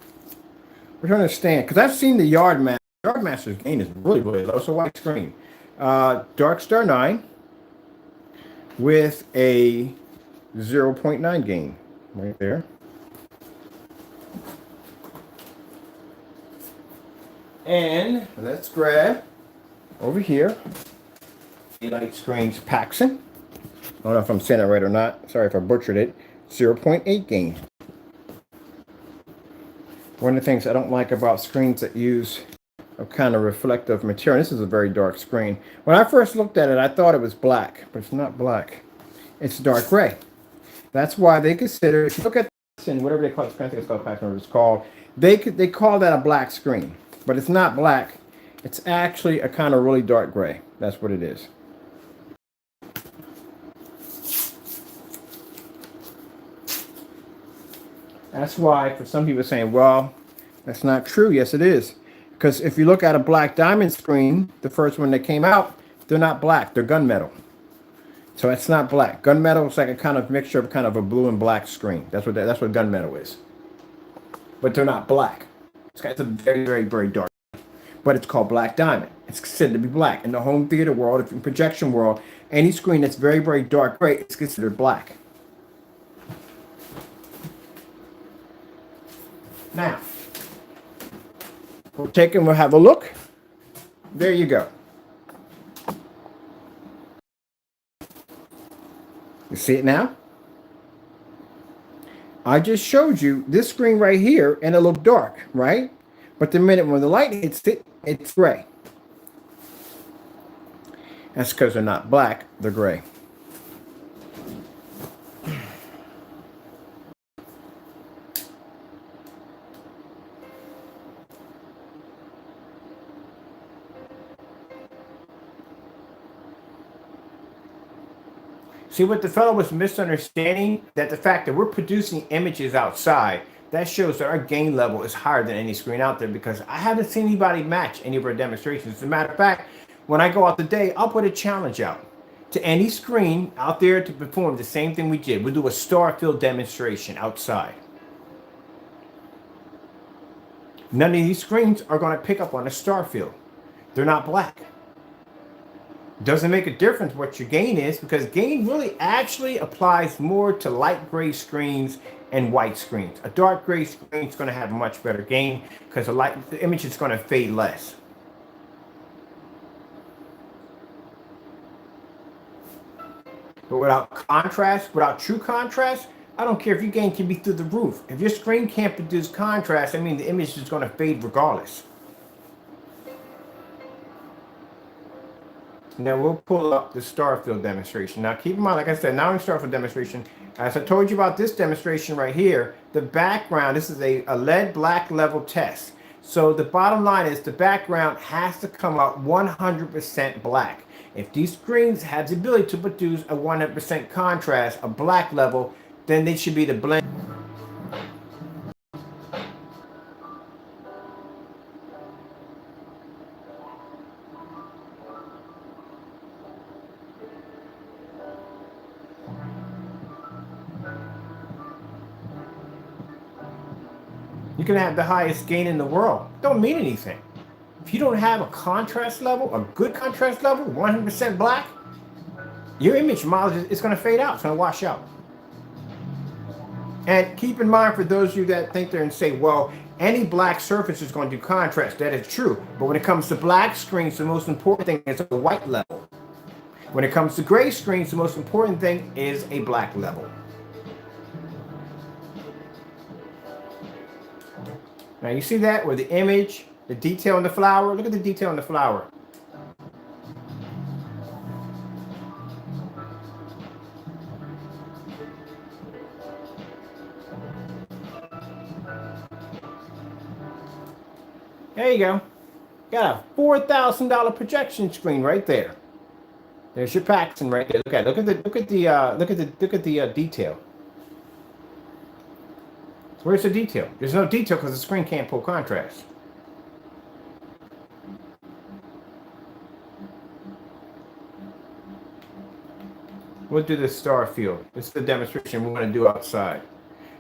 We're trying to understand, because I've seen the Yardmaster's gain is really, really low. So white screen. Dark Star 9 with a 0.9 gain right there. And let's grab over here Light Screens Paxson. I don't know if I'm saying that right or not. Sorry if I butchered it. 0.8 gain. One of the things I don't like about screens that use a kind of reflective material, this is a very dark screen. When I first looked at it, I thought it was black, but it's not black. It's dark gray. That's why they consider, if you look at this and whatever they call it, I think it's called, I it's called, they call that a black screen, but it's not black. It's actually a kind of really dark gray. That's what it is. That's why for some people saying, well, that's not true. Yes, it is. Because if you look at a black diamond screen, the first one that came out, they're not black. They're gunmetal. So it's not black. Gunmetal is like a kind of mixture of kind of a blue and black screen. That's what gunmetal is. But they're not black. It's a very, very, very dark. But it's called black diamond. It's considered to be black. In the home theater world, in projection world, any screen that's very, very dark gray is considered black. Now, we'll have a look. There you go. You see it now? I just showed you this screen right here and it looked dark, right? But the minute when the light hits it, it's gray. That's because they're not black, they're gray. See what the fellow was misunderstanding? That the fact that we're producing images outside, that shows that our gain level is higher than any screen out there, because I haven't seen anybody match any of our demonstrations. As a matter of fact, when I go out today, I'll put a challenge out to any screen out there to perform the same thing we did. We'll do a star field demonstration outside. None of these screens are going to pick up on a star field. They're not black. Doesn't make a difference what your gain is, because gain really actually applies more to light gray screens and white screens. A dark gray screen is going to have a much better gain because the image is going to fade less. But without contrast, without true contrast, I don't care if your gain can be through the roof. If your screen can't produce contrast, I mean the image is going to fade regardless. Now we'll pull up the star field demonstration. Now keep in mind, like I said, now in star field demonstration, as I told you about this demonstration right here, the background, this is a lead black level test. So the bottom line is the background has to come out 100% black. If these screens have the ability to produce a 100% contrast, a black level, then they should be the blend. You can have the highest gain in the world. Don't mean anything. If you don't have a contrast level, a good contrast level, 100% black, your image mileage is going to fade out. It's going to wash out. And keep in mind, for those of you that think there and say, well, any black surface is going to do contrast. That is true. But when it comes to black screens, the most important thing is a white level. When it comes to gray screens, the most important thing is a black level. Now you see that with the image, the detail in the flower. Look at the detail in the flower. There you go. Got a $4,000 projection screen right there. There's your Paxton right there. Look at the detail. Where's the detail? There's no detail because the screen can't pull contrast. We'll do the star field. This is the demonstration we want to do outside.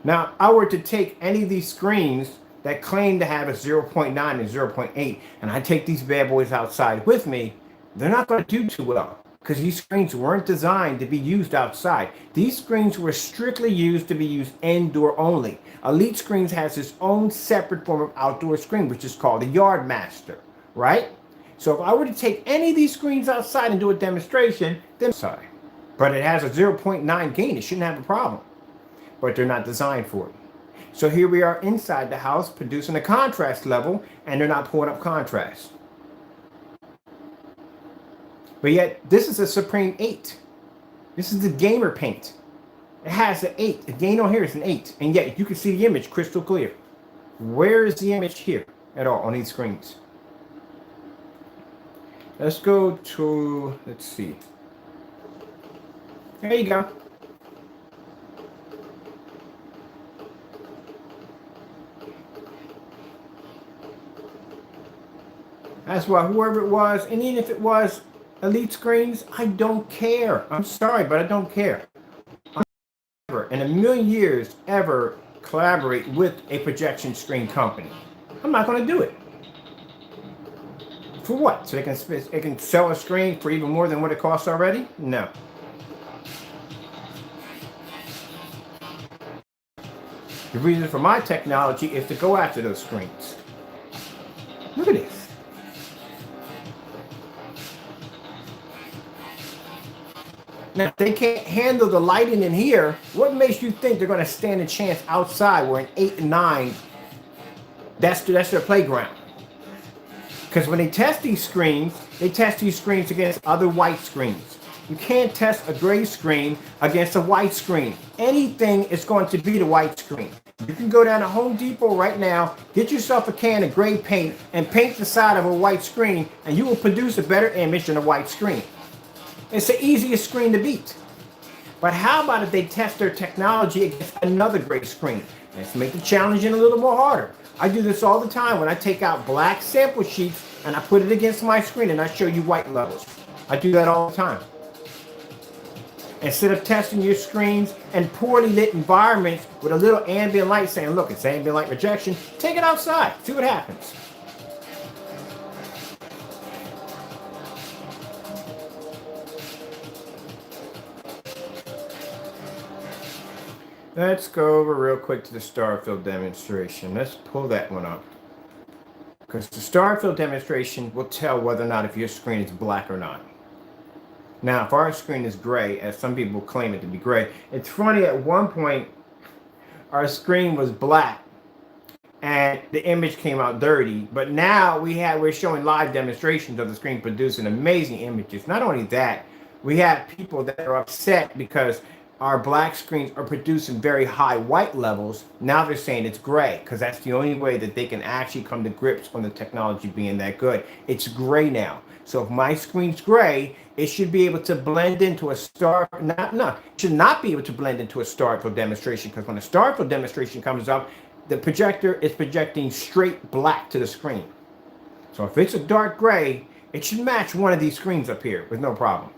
Now, if I were to take any of these screens that claim to have a 0.9 and 0.8, and I take these bad boys outside with me, they're not going to do too well, because these screens weren't designed to be used outside. These screens were strictly used to be used indoor only. Elite Screens has its own separate form of outdoor screen, which is called a Yard Master, right? So if I were to take any of these screens outside and do a demonstration, then outside. But it has a 0.9 gain. It shouldn't have a problem. But they're not designed for it. So here we are inside the house producing a contrast level, and they're not pulling up contrast. But yet, this is a Supreme 8. This is the gamer paint. It has an 8. The gain on here is an 8. And yet, you can see the image crystal clear. Where is the image here at all on these screens? Let's go to, let's see. There you go. That's why whoever it was, and even if it was Elite Screens, I don't care. I'm sorry, but I don't care. I never in a million years ever collaborate with a projection screen company. I'm not going to do it. For what? So they can sell a screen for even more than what it costs already? No. The reason for my technology is to go after those screens. Look at this. Now, if they can't handle the lighting in here, what makes you think they're going to stand a chance outside where an 8 and 9, that's their playground? Because when they test these screens against other white screens. You can't test a gray screen against a white screen. Anything is going to be the white screen. You can go down to Home Depot right now, get yourself a can of gray paint, and paint the side of a white screen, and you will produce a better image than a white screen. It's the easiest screen to beat. But how about if they test their technology against another gray screen? Let's make the challenging a little more harder. I do this all the time when I take out black sample sheets and I put it against my screen and I show you white levels. I do that all the time. Instead of testing your screens in poorly lit environments with a little ambient light saying, look, it's ambient light rejection, take it outside, see what happens. Let's go over real quick to the star field demonstration. Let's pull that one up. Because the star field demonstration will tell whether or not if your screen is black or not. Now, if our screen is gray, as some people claim it to be gray, it's funny, at one point, our screen was black and the image came out dirty. But now we're showing live demonstrations of the screen producing amazing images. Not only that, we have people that are upset because our black screens are producing very high white levels. Now they're saying it's gray because that's the only way that they can actually come to grips on the technology being that good. It's gray now. So if my screen's gray, it should be able to blend into a it should not be able to blend into a star field demonstration, because when a star field demonstration comes up, the projector is projecting straight black to the screen. So if it's a dark gray, it should match one of these screens up here with no problem.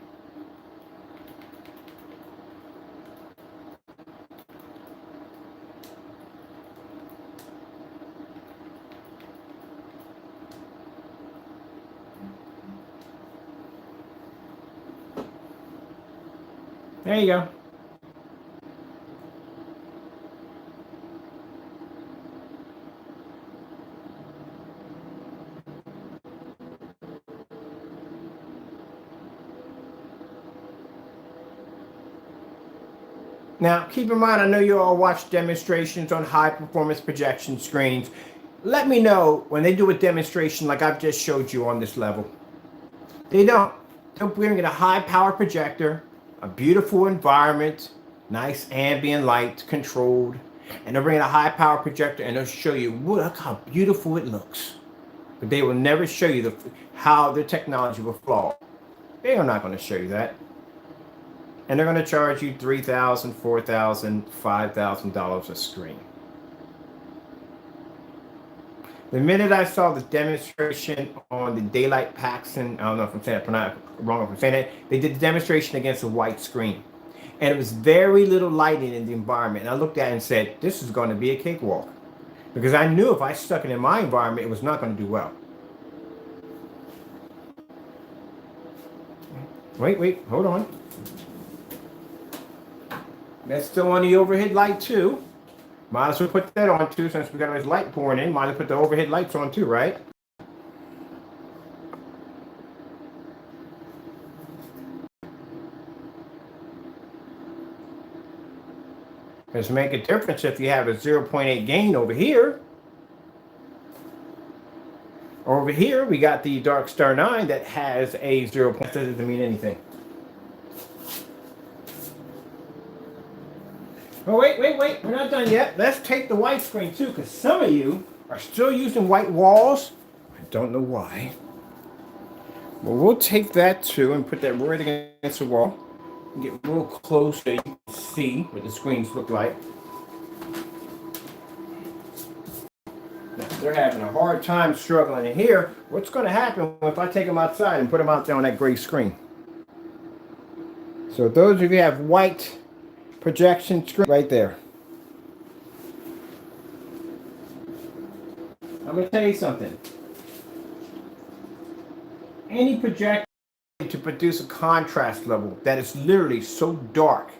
There you go. Now, keep in mind, I know you all watch demonstrations on high performance projection screens. Let me know when they do a demonstration like I've just showed you on this level. They'll bring in a high power projector, a beautiful environment, nice ambient light controlled, and they'll bring in a high power projector and they'll show you, look how beautiful it looks. But they will never show you how their technology will flaw. They are not going to show you that. And they're going to charge you $3,000, $4,000, $5,000 a screen. The minute I saw the demonstration on the Daylight Paxson, I don't know if I'm saying it wrong if I'm saying it, they did the demonstration against a white screen. And it was very little lighting in the environment. And I looked at it and said, this is going to be a cakewalk. Because I knew if I stuck it in my environment, it was not going to do well. Wait, hold on. That's still on the overhead light too. Might as well put that on too, since we got this light pouring in. Might as well put the overhead lights on too, right? Does make a difference if you have a 0.8 gain over here. Over here, we got the Dark Star 9 that has a 0. That doesn't mean anything. Oh, wait. We're not done yet. Let's take the white screen too, because some of you are still using white walls. I don't know why. Well, we'll take that too and put that right against the wall. Get real close so you can see what the screens look like. Now, they're having a hard time struggling in here. What's going to happen if I take them outside and put them out there on that gray screen? So those of you who have white projection screen right there. I'm going to tell you something. Any projector to produce a contrast level that is literally so dark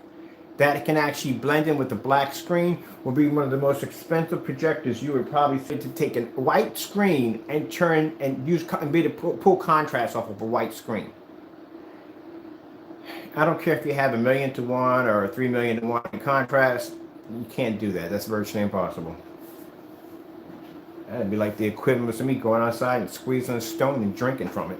that it can actually blend in with the black screen will be one of the most expensive projectors you would probably think to take a white screen and turn and use and be to pull contrast off of a white screen. I don't care if you have 1,000,000 to 1 or 3,000,000 to 1 in contrast, you can't do that. That's virtually impossible. That'd be like the equivalent of me going outside and squeezing a stone and drinking from it.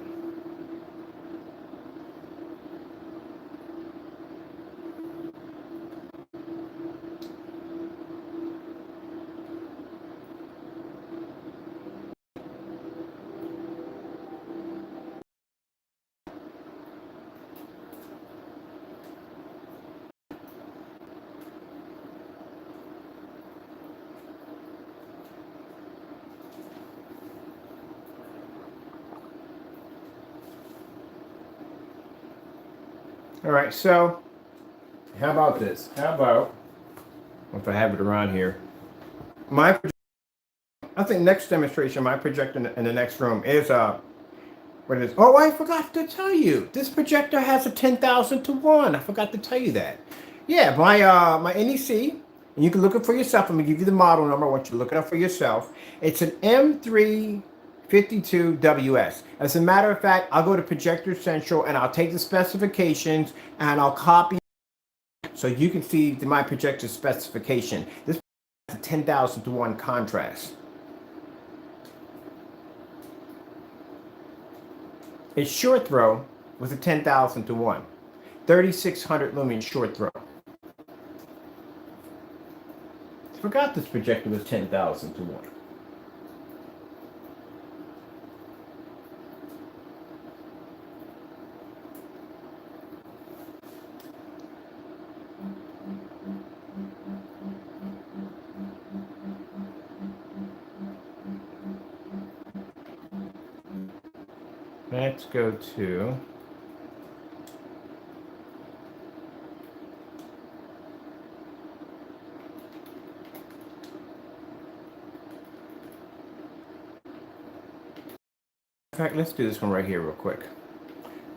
All right, so how about this? How about, if I have it around here, I think next demonstration, my projector in the next room is what it is. Oh, I forgot to tell you, this projector has a 10,000 to 1. I forgot to tell you that. Yeah, my NEC, and you can look it for yourself. I'm gonna give you the model number. I want you to look it up for yourself. It's an M352WS. As a matter of fact, I'll go to Projector Central and I'll take the specifications and I'll copy so you can see my projector specification. This has a 10,000 to 1 contrast. It's short throw with a 10,000 to 1. 3,600 lumen short throw. I forgot this projector was 10,000 to 1. Let's go to in fact, let's do this one right here real quick.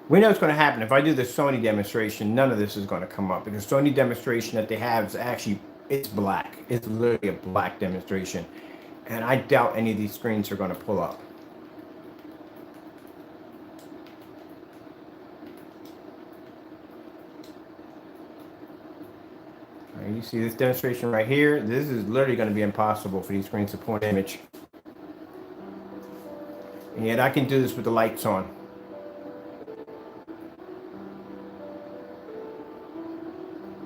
We know what's going to happen. If I do the Sony demonstration, none of this is going to come up because Sony demonstration that they have is actually, it's black. It's literally a black demonstration. And I doubt any of these screens are going to pull up. You see this demonstration right here? This is literally going to be impossible for these screens to pull an image. And yet I can do this with the lights on.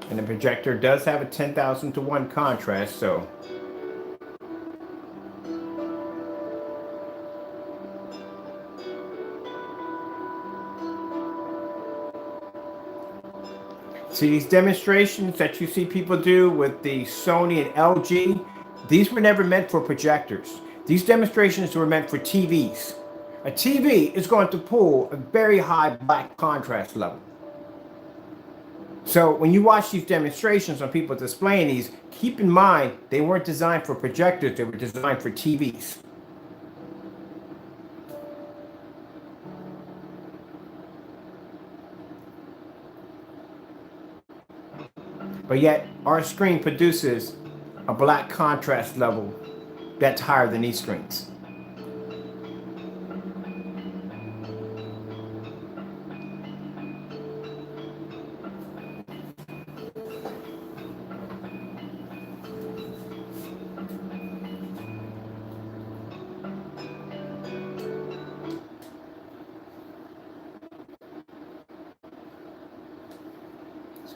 And the projector does have a 10,000 to 1 contrast, so. See these demonstrations that you see people do with the Sony and LG? These were never meant for projectors. These demonstrations were meant for TVs. A TV is going to pull a very high black contrast level. So when you watch these demonstrations on people displaying these, keep in mind they weren't designed for projectors, they were designed for TVs. But yet our screen produces a black contrast level that's higher than these screens.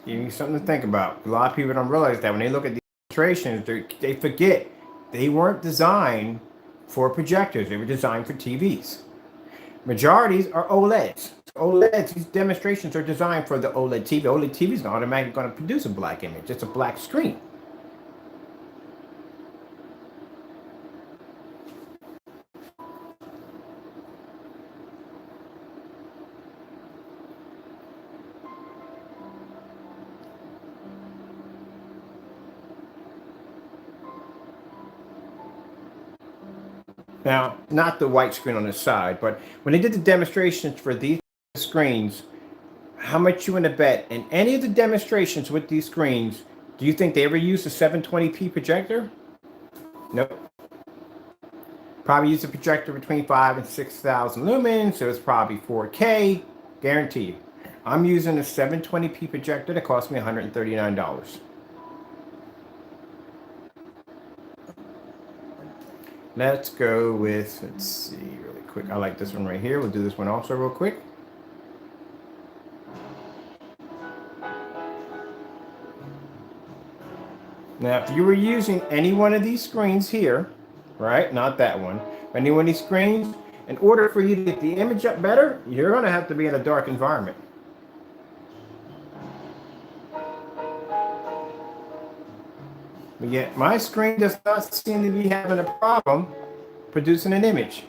Give you something to think about. A lot of people don't realize that when they look at these demonstrations, they forget they weren't designed for projectors. They were designed for TVs. Majorities are OLEDs. OLEDs, these demonstrations are designed for the OLED TV. OLED TV is automatically going to produce a black image. It's a black screen. Now, not the white screen on the side, but when they did the demonstrations for these screens, how much you want to bet in any of the demonstrations with these screens, do you think they ever used a 720p projector? Nope. Probably used a projector between 5 and 6,000 lumens, so it's probably 4K, guaranteed. I'm using a 720p projector that cost me $139. Let's go with, let's see, really quick. I like this one right here. We'll do this one also real quick. Now, if you were using any one of these screens here, right, not that one, but any one of these screens, in order for you to get the image up better, you're going to have to be in a dark environment. But yet, my screen does not seem to be having a problem producing an image.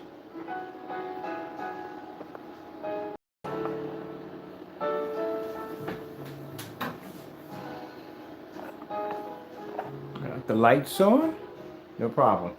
Got the lights on, no problem.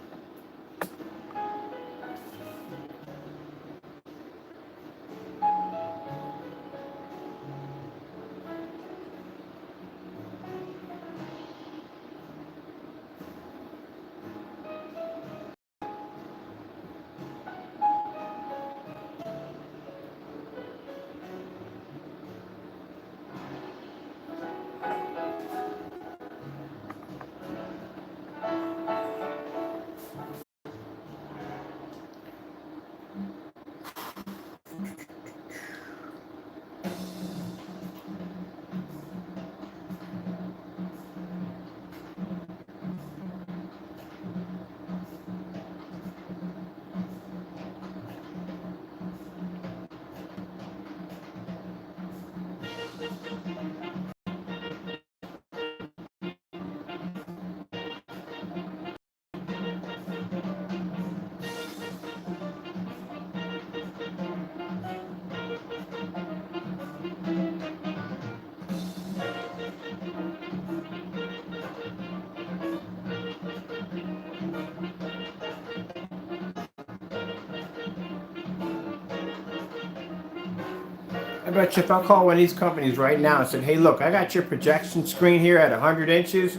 I bet you if I call one of these companies right now and said, hey, look, I got your projection screen here at 100 inches,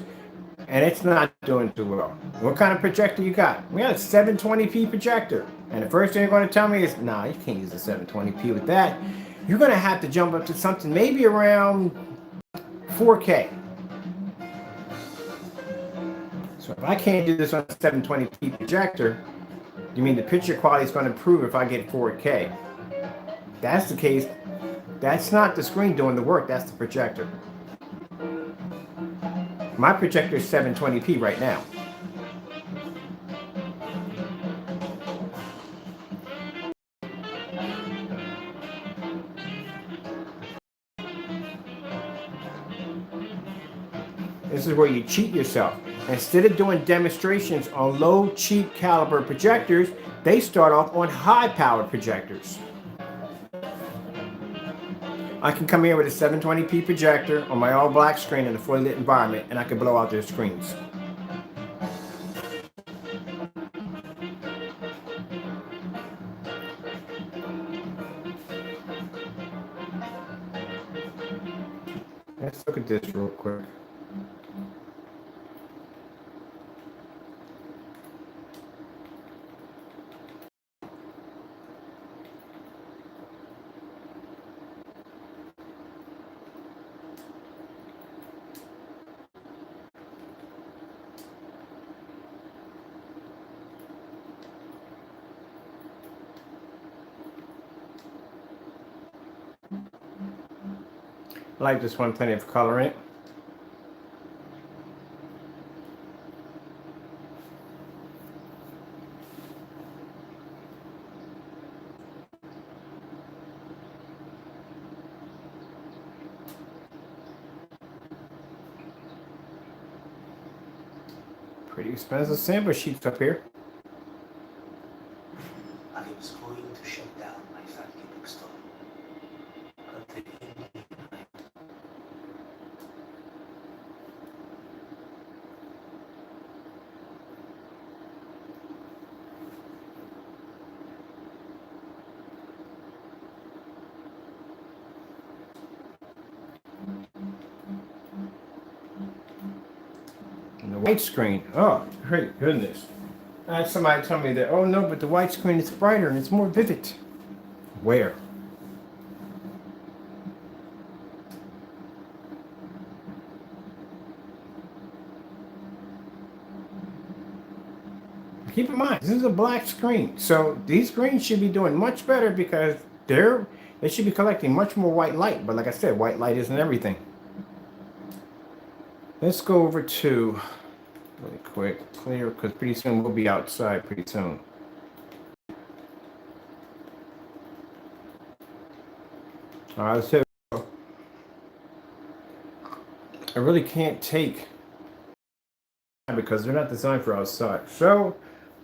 and it's not doing too well. What kind of projector you got? We got a 720p projector. And the first thing you're going to tell me is, nah, you can't use a 720p with that. You're going to have to jump up to something maybe around 4K. So if I can't do this on a 720p projector, you mean the picture quality is going to improve if I get 4K? If that's the case, that's not the screen doing the work, that's the projector. My projector is 720p right now. This is where you cheat yourself. Instead of doing demonstrations on low, cheap caliber projectors, they start off on high-powered projectors. I can come here with a 720p projector on my all-black screen in a fully lit environment, and I can blow out their screens. Let's look at this real quick. I like this one, plenty of color in it. Pretty expensive sample sheets up here. I was going to shut down my factory next door. But they didn't leave tonight. And the white screen. Oh, great goodness. I had somebody tell me that, oh no, but the white screen is brighter and it's more vivid. Where? Keep in mind, this is a black screen. So these screens should be doing much better because they should be collecting much more white light. But like I said, white light isn't everything. Let's go over to, really quick, clear, because pretty soon we'll be outside pretty soon. All right, so I really can't take because they're not designed for outside. So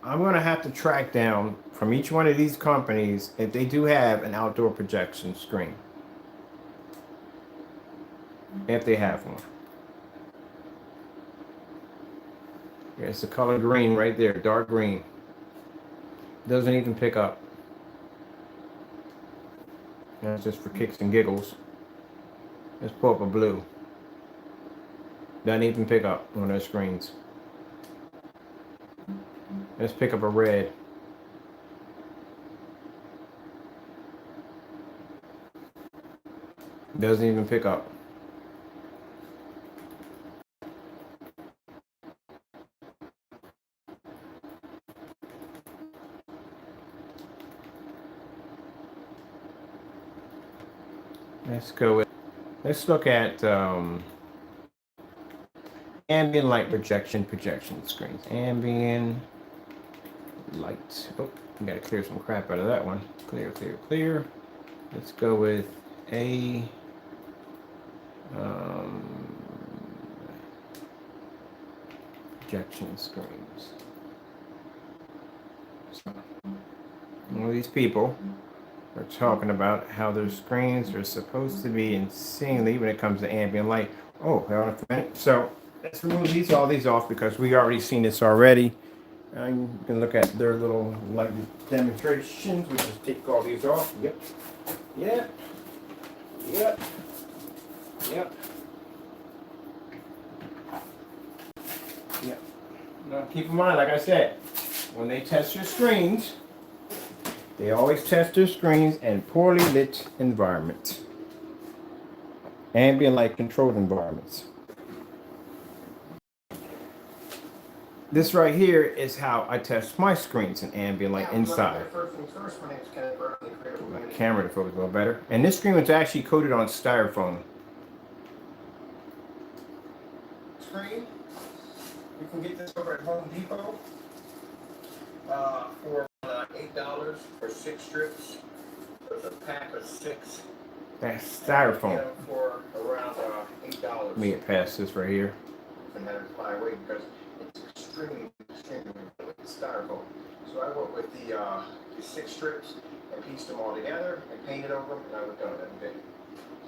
I'm going to have to track down from each one of these companies if they do have an outdoor projection screen. If they have one. There's the color green right there, dark green. Doesn't even pick up. That's just for kicks and giggles. Let's pull up a blue. Doesn't even pick up on those screens. Let's pick up a red. Doesn't even pick up. Let's look at ambient light projection screens. Ambient light. Oh, we gotta clear some crap out of that one. Clear, clear, clear. Let's go with a projection screens. So, all these people are talking about how their screens are supposed to be insanely when it comes to ambient light. Oh, hold on a minute. So let's remove all these off because we already seen this already. You can look at their little light demonstrations. We just take all these off. Yep. Yep. Yep. Yep. Yep. Now keep in mind, like I said, when they test your screens, they always test their screens in poorly lit environments. Ambient light controlled environments. This right here is how I test my screens in ambient light inside. My camera to focus a little better. And this screen was actually coated on styrofoam. Screen. You can get this over at Home Depot for $8 for 6 strips. There's a pack of 6. That's styrofoam. For around $8. Let me get past this right here. And have it fly away because it's extremely styrofoam. So I went with the 6 strips and pieced them all together and painted over them, and I was done that day.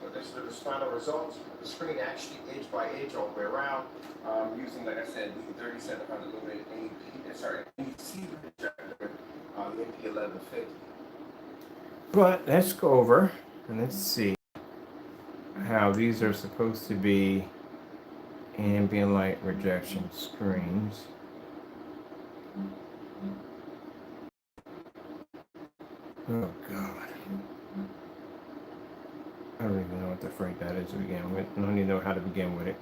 So this is the final results. The screen actually edge by edge all the way around, using, like I said, the 3700 lumen ANSI projector, the MP1150. But let's go over and let's see how these are supposed to be ambient light rejection screens. Oh God. I don't even know what the freak that is to begin with. I don't even know how to begin with it.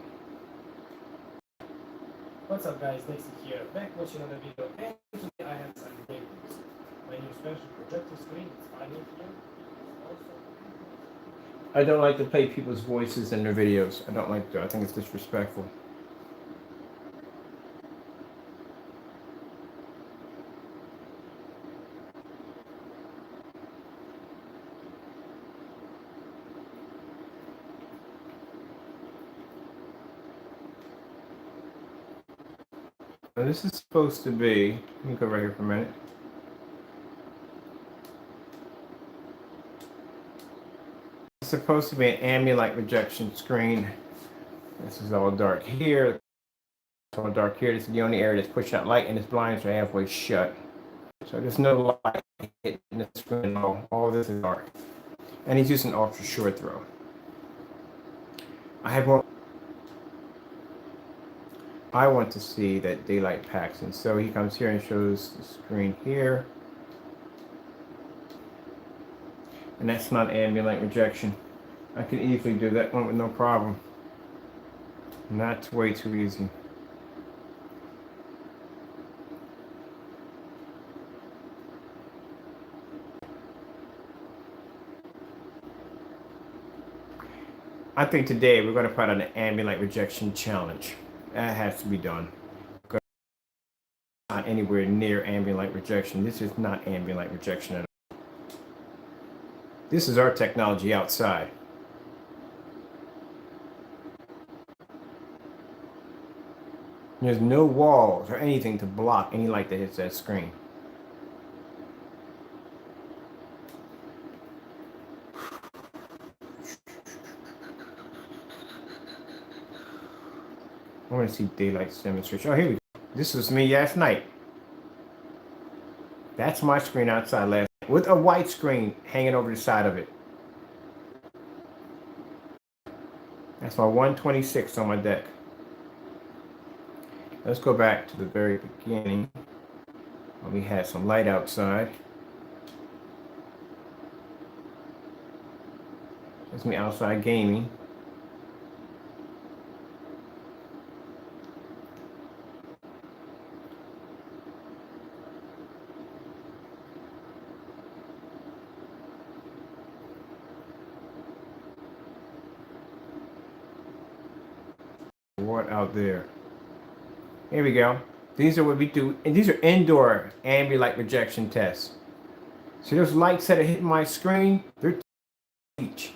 What's up guys, Nixie here, back watching another video, and today I have some great news. My new special projector screen is finally here. Also, I don't like to play people's voices in their videos. I don't like to. I think it's disrespectful. Now this is supposed to be, let me go right here for a minute. It's supposed to be an ambient light rejection screen. This is all dark here. It's all dark here. This is the only area that's pushing out light, and its blinds are halfway shut. So there's no light hitting the screen at all. All this is dark. And he's using ultra short throw. I want to see that daylight packs, and so he comes here and shows the screen here. And that's not ambient light rejection. I can easily do that one with no problem. And that's way too easy. I think today we're going to put on an ambient light rejection challenge. That has to be done. Not anywhere near ambient light rejection. This is not ambient light rejection at all. This is our technology outside. There's no walls or anything to block any light that hits that screen. I want to see daylight demonstration. Oh, here we go. This was me last night. That's my screen outside last night with a white screen hanging over the side of it. That's my 126 on my deck. Let's go back to the very beginning when we had some light outside. That's me outside gaming. What out there? Here we go. These are what we do, and these are indoor ambient light rejection tests. See those lights that are hitting my screen? They're each.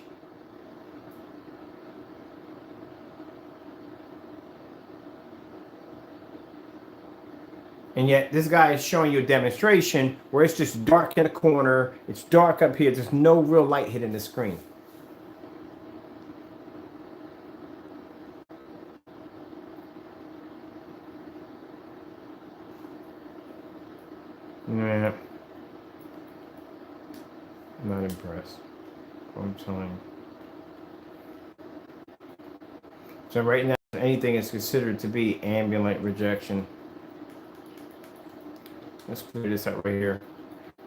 And yet this guy is showing you a demonstration where it's just dark in the corner, it's dark up here, there's no real light hitting the screen. Nah, not impressed. I'm telling you. So right now, anything is considered to be ambient light rejection. Let's clear this out right here.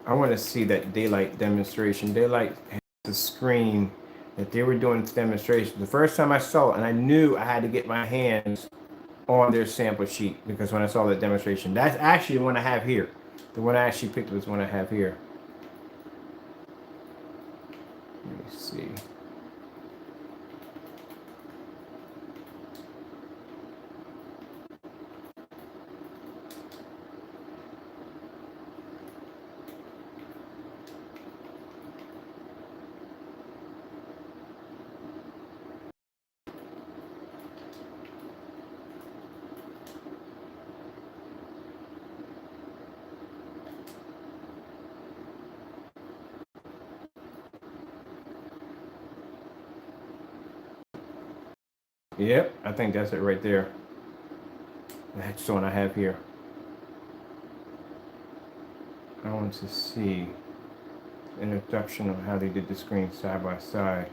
I want to see that daylight demonstration. Daylight has a screen that they were doing this demonstration. The first time I saw it, and I knew I had to get my hands on their sample sheet because when I saw that demonstration, that's actually the one I have here. The one I actually picked was the one I have here. Let me see. Yep, I think that's it right there. That's the one I have here. I want to see the introduction of how they did the screen side by side.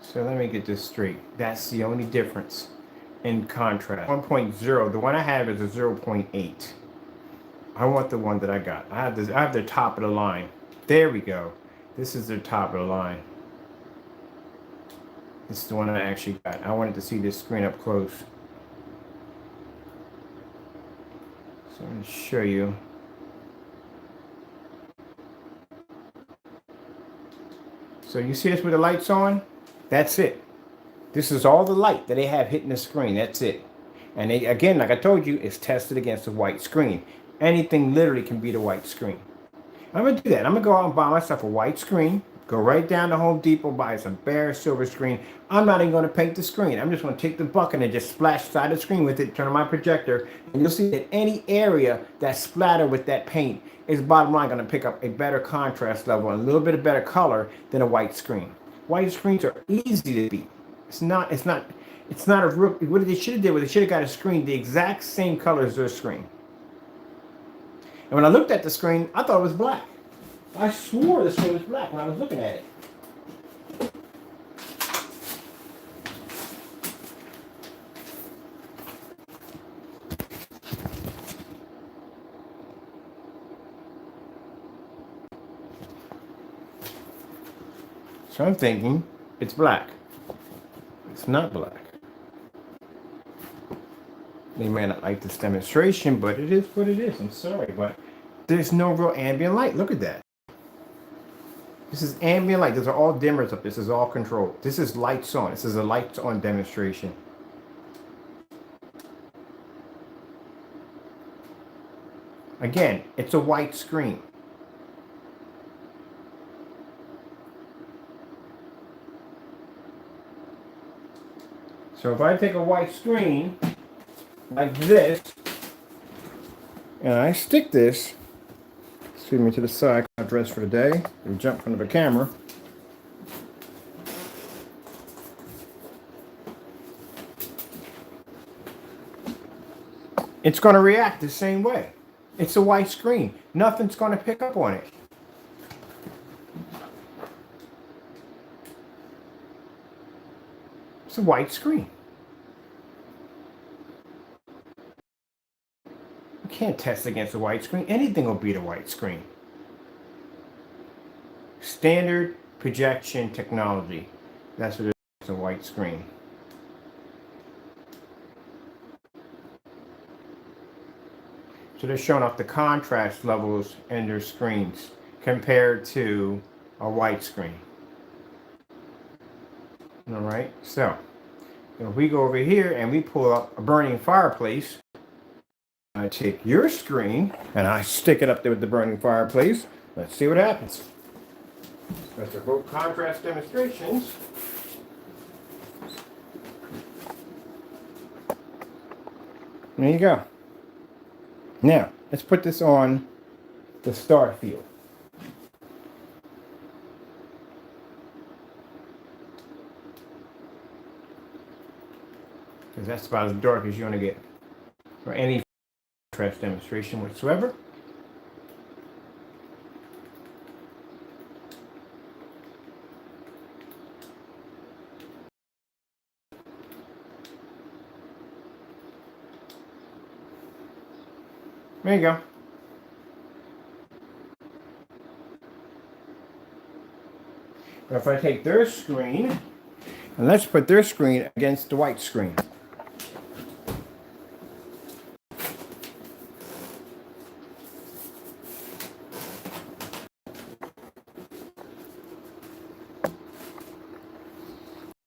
So let me get this straight. That's the only difference in contrast. 1.0, the one I have is a 0.8. I want the one that I got. I have the top of the line. There we go. This is the top of the line. This is the one I actually got. I wanted to see this screen up close. So I'm going to show you. So you see this with the lights on? That's it. This is all the light that they have hitting the screen. That's it. And they, again, like I told you, it's tested against the white screen. Anything literally can be the white screen. I'm going to do that. I'm going to go out and buy myself a white screen. Go right down to Home Depot, buy some bare silver screen. I'm not even going to paint the screen. I'm just going to take the bucket and just splash side of the screen with it, turn on my projector, and you'll see that any area that's splattered with that paint is bottom line going to pick up a better contrast level and a little bit of better color than a white screen. White screens are easy to beat. It's not a real, what they should have did was they should have got a screen the exact same color as their screen. And when I looked at the screen, I thought it was black. I swore the screen was black when I was looking at it. So I'm thinking it's black. It's not black. They may not like this demonstration, but it is what it is. I'm sorry, but there's no real ambient light. Look at that. This is ambient light. Those are all dimmers up. This is all controlled. This is lights on. This is a lights on demonstration. Again, it's a white screen. So if I take a white screen like this, and I stick this, excuse me, to the side, I'm dressed for the day, and jump from the camera. It's going to react the same way. It's a white screen. Nothing's going to pick up on it. It's a white screen. You can't test against a white screen. Anything will beat a white screen. Standard projection technology. That's what it is. It's a white screen. So they're showing off the contrast levels in their screens compared to a white screen. All right, so if we go over here and we pull up a burning fireplace, I take your screen and I stick it up there with the burning fireplace. Let's see what happens. Because they're both contrast demonstrations. There you go. Now, let's put this on the star field. Because that's about as dark as you're going to get for any contrast demonstration whatsoever. There you go. But if I take their screen, and let's put their screen against the white screen.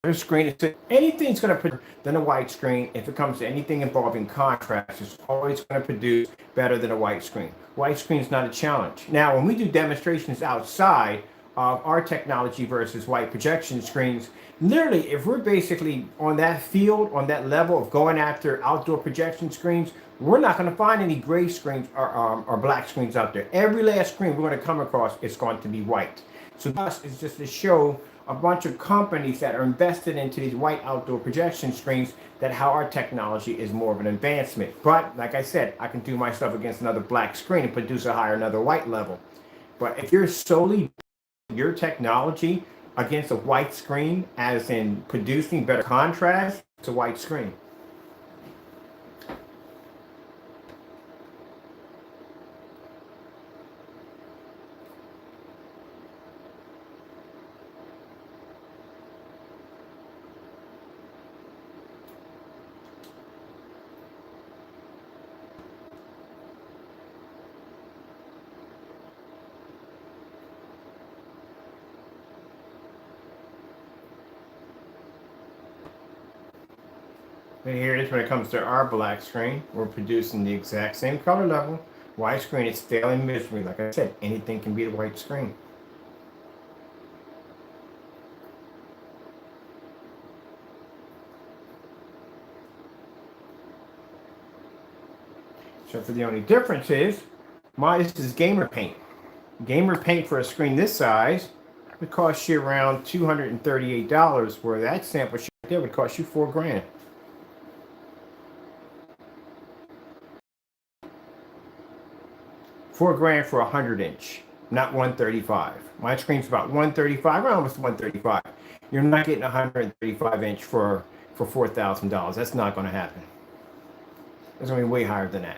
Their screen is anything's going to produce than a white screen. If it comes to anything involving contrast, it's always going to produce better than a white screen. White screen is not a challenge. Now, when we do demonstrations outside of our technology versus white projection screens, literally, if we're basically on that field, on that level of going after outdoor projection screens, we're not going to find any gray screens or black screens out there. Every last screen we're going to come across is going to be white. So thus, it's just to show a bunch of companies that are invested into these white outdoor projection screens that how our technology is more of an advancement. But like I said, I can do my stuff against another black screen and produce a higher another white level. But if you're solely your technology against a white screen, as in producing better contrast, it's a white screen. And here it is when it comes to our black screen. We're producing the exact same color level. White screen, it's failing miserably. Like I said, anything can be the white screen. So for the only difference is, this is gamer paint. Gamer paint for a screen this size would cost you around $238, where that sample sheet there would cost you $4,000. $4,000 for a 100-inch, not 135. My screen's about 135, or almost 135. You're not getting a 135-inch for $4,000. That's not going to happen. It's going to be way higher than that.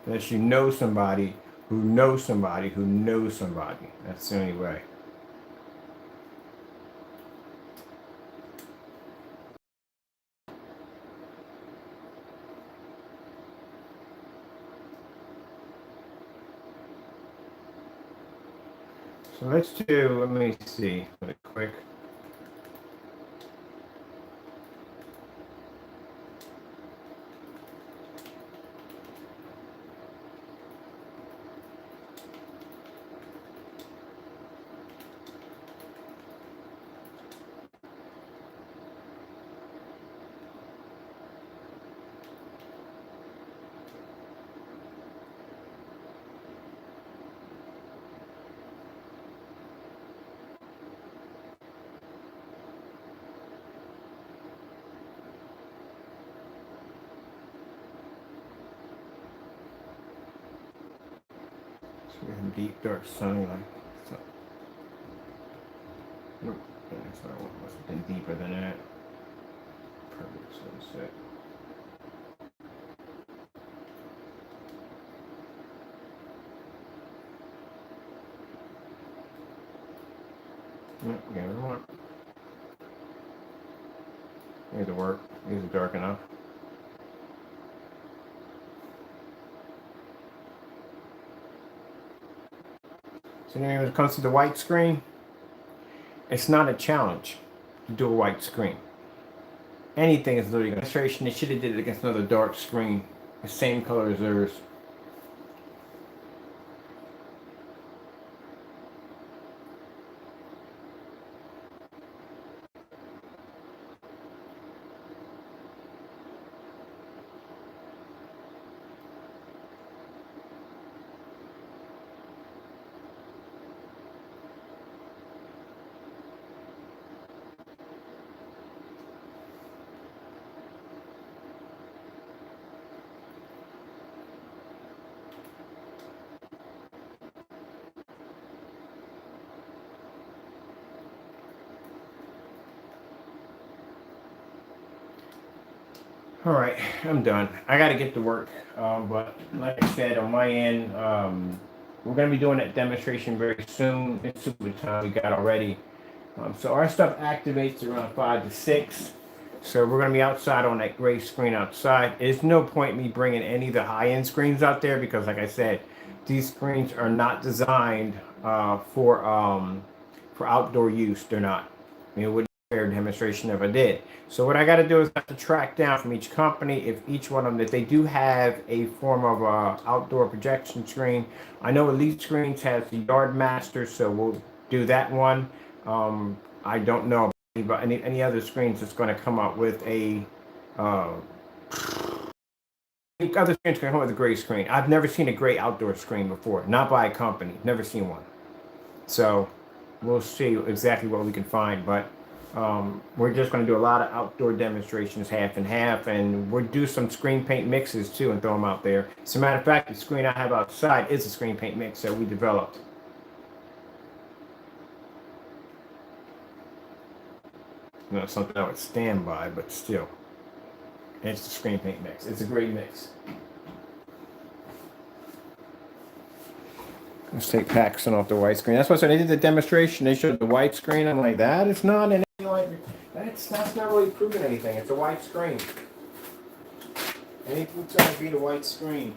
Unless you know somebody who knows somebody who knows somebody. That's the only way. So let's do, let me see, really quick. Deep dark sunlight. So, nope, that's what I want. Must have been deeper than that. Perfect sunset. Yep, yeah, we want. These will work. These are dark enough. So anyway, when it comes to the white screen, it's not a challenge to do a white screen. Anything is literally demonstration. They should have did it against another dark screen, the same color as theirs. All right, I'm done. I got to get to work. But like I said, on my end, we're going to be doing that demonstration very soon. It's super time we got already. So our stuff activates around 5 to 6. So we're going to be outside on that gray screen outside. There's no point me bringing any of the high-end screens out there because, like I said, these screens are not designed for outdoor use. They're not. I mean, it wouldn't be a fair demonstration if I did. So what I got to do is I have to track down from each company if each one of them, if they do have a form of outdoor projection screen. I know Elite Screens has the Yard Master, so we'll do that one. I don't know about any other screens that's going to come up with a other screens can come with a gray screen. I've never seen a gray outdoor screen before, not by a company. Never seen one. So we'll see exactly what we can find, but we're just going to do a lot of outdoor demonstrations, half and half, and we'll do some screen paint mixes too and throw them out there. As a matter of fact, the screen I have outside is a screen paint mix that we developed. Not something I would stand by, but still. It's the screen paint mix. It's a great mix. Let's take Paxson off the white screen. That's why I said they did the demonstration. They showed the white screen. I'm like, that is not anything like that's not really proving anything. It's a white screen. Anything's gonna be the white screen.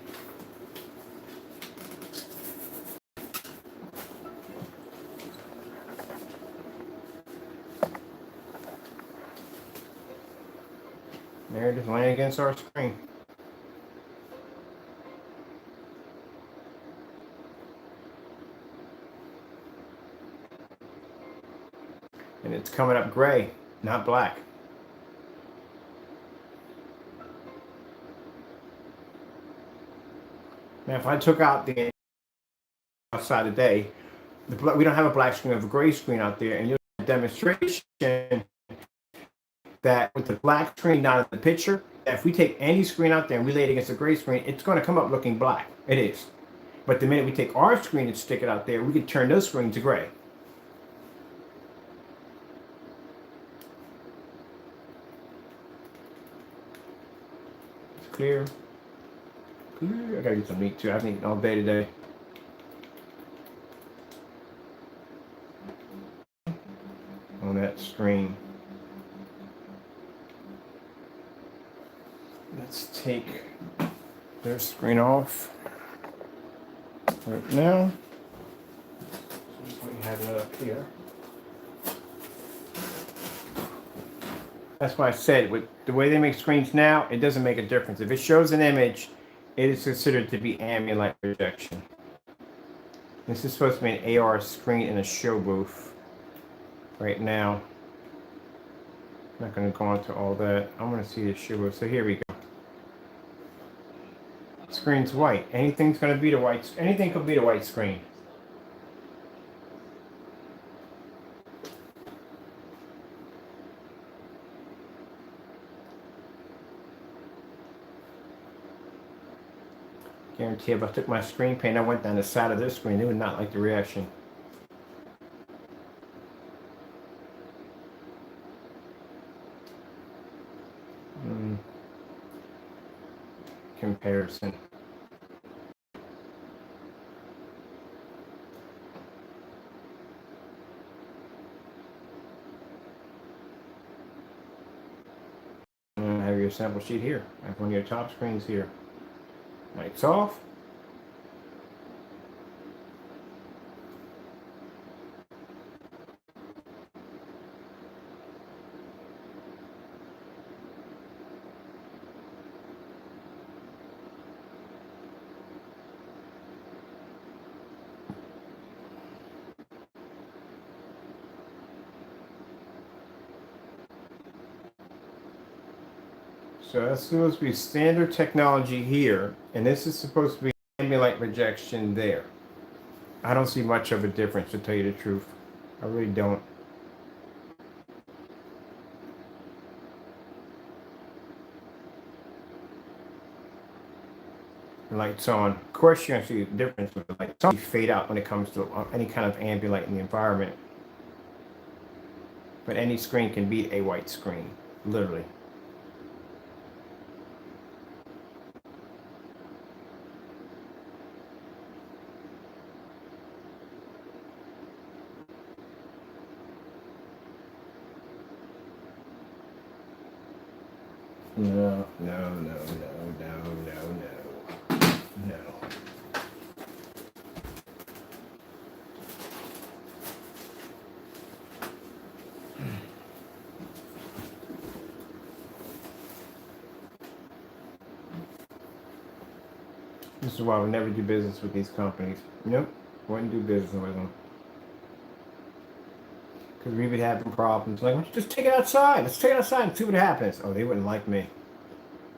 There it is, laying against our screen. And it's coming up gray, not black. Now, if I took out the outside today, we don't have a black screen, we have a gray screen out there, and you'll see a demonstration that with the black screen not in the picture, that if we take any screen out there and we lay it against a gray screen, it's going to come up looking black. It is. But the minute we take our screen and stick it out there, we can turn those screens to gray. It's clear. Clear. I gotta get some meat too. I've been eating all day today. On that screen. Let's take their screen off right now. We have it up here. That's why I said with the way they make screens now, it doesn't make a difference. If it shows an image, it is considered to be ambient light projection. This is supposed to be an AR screen in a show booth right now. I'm not going to go into all that. I want to see the show booth. So here we go. Screen's white. Anything's going to be the white. Anything could be the white screen. Guarantee if I took my screen paint, I went down the side of this screen, they would not like the reaction. Comparison. And have your sample sheet here. I have one of your top screens here. Lights off. So that's supposed to be standard technology here, and this is supposed to be ambient light projection there. I don't see much of a difference, to tell you the truth. I really don't. The lights on. Of course, you're going to see the difference with the lights on. Fade out when it comes to any kind of ambient light in the environment. But any screen can beat a white screen, literally. No. This is why I would never do business with these companies. Nope, wouldn't do business with them. Because we would have problems. Like, just take it outside. Let's take it outside and see what happens. Oh, they wouldn't like me.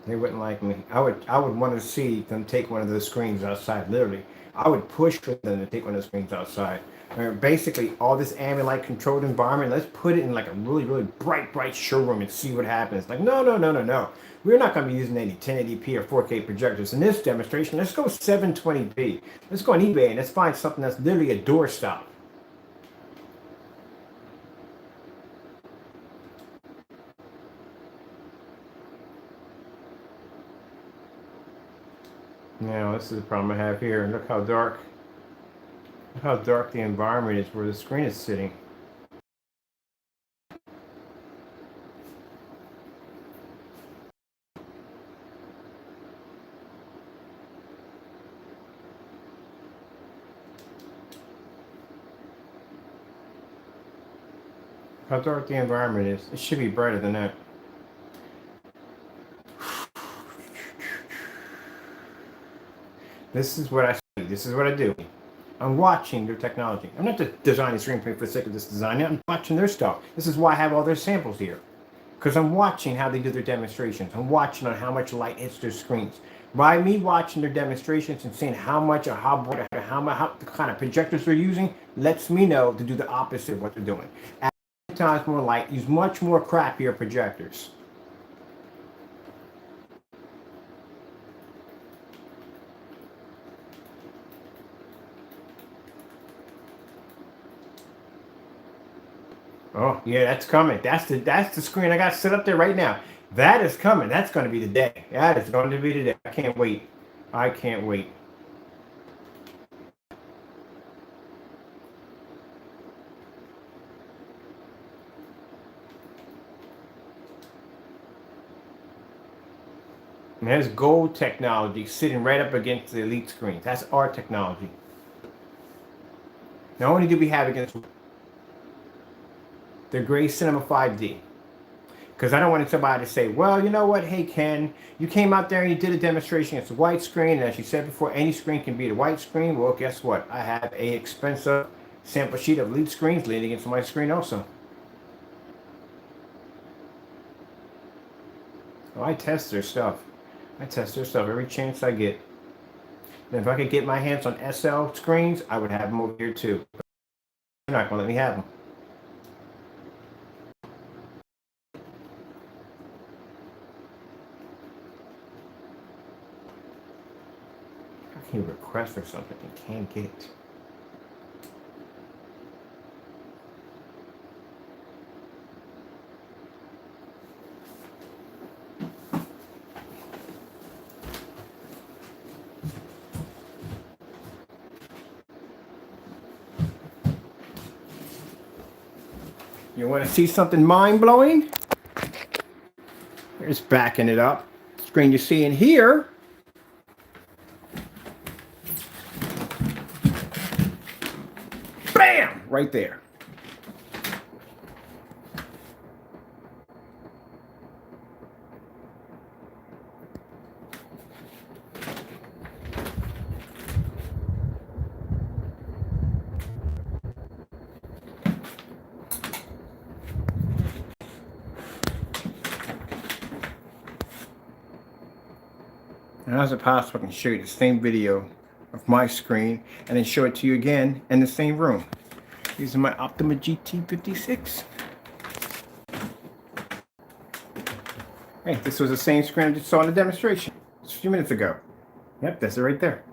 They wouldn't like me. I would want to see them take one of those screens outside, literally. I would push for them to take one of those screens outside. I mean, basically, all this ambient light controlled environment, let's put it in like a really, really bright showroom and see what happens. Like, no. We're not going to be using any 1080p or 4K projectors. In this demonstration, let's go 720p. Let's go on eBay and let's find something that's literally a doorstop. Now, this is the problem I have here. Look how dark the environment is where the screen is sitting. How dark the environment is. It should be brighter than that. This is what I see. This is what I do. I'm watching their technology. I'm not just designing screenplay for the sake of just designing it. I'm watching their stuff. This is why I have all their samples here. Because I'm watching how they do their demonstrations. I'm watching on how much light hits their screens. By me watching their demonstrations and seeing how much or how bright or how the kind of projectors they're using lets me know to do the opposite of what they're doing. Add times more light, use much more crappier projectors. Oh yeah, that's coming. That's the screen I got set up there right now. That is coming. That's going to be the day. That is going to be the day. I can't wait. I can't wait. And there's gold technology sitting right up against the elite screens. That's our technology. Not only do we have against the Gray Cinema 5D, because I don't want somebody to say, well, you know what, hey Ken, you came out there and you did a demonstration, it's a white screen, and as you said before, any screen can be the white screen. Well, guess what? I have a expensive sample sheet of elite screens leaning against my screen also. Oh, I test their stuff. I test their stuff every chance I get. And if I could get my hands on SL screens, I would have them over here too. But they're not going to let me have them. How can you request for something you can't get? You want to see something mind-blowing? Here's backing it up. The screen you're seeing here bam! Right there. And how's it possible I can show you the same video of my screen and then show it to you again in the same room? Using my Optima GT56. Hey, this was the same screen I just saw in the demonstration just a few minutes ago. Yep, that's it right there.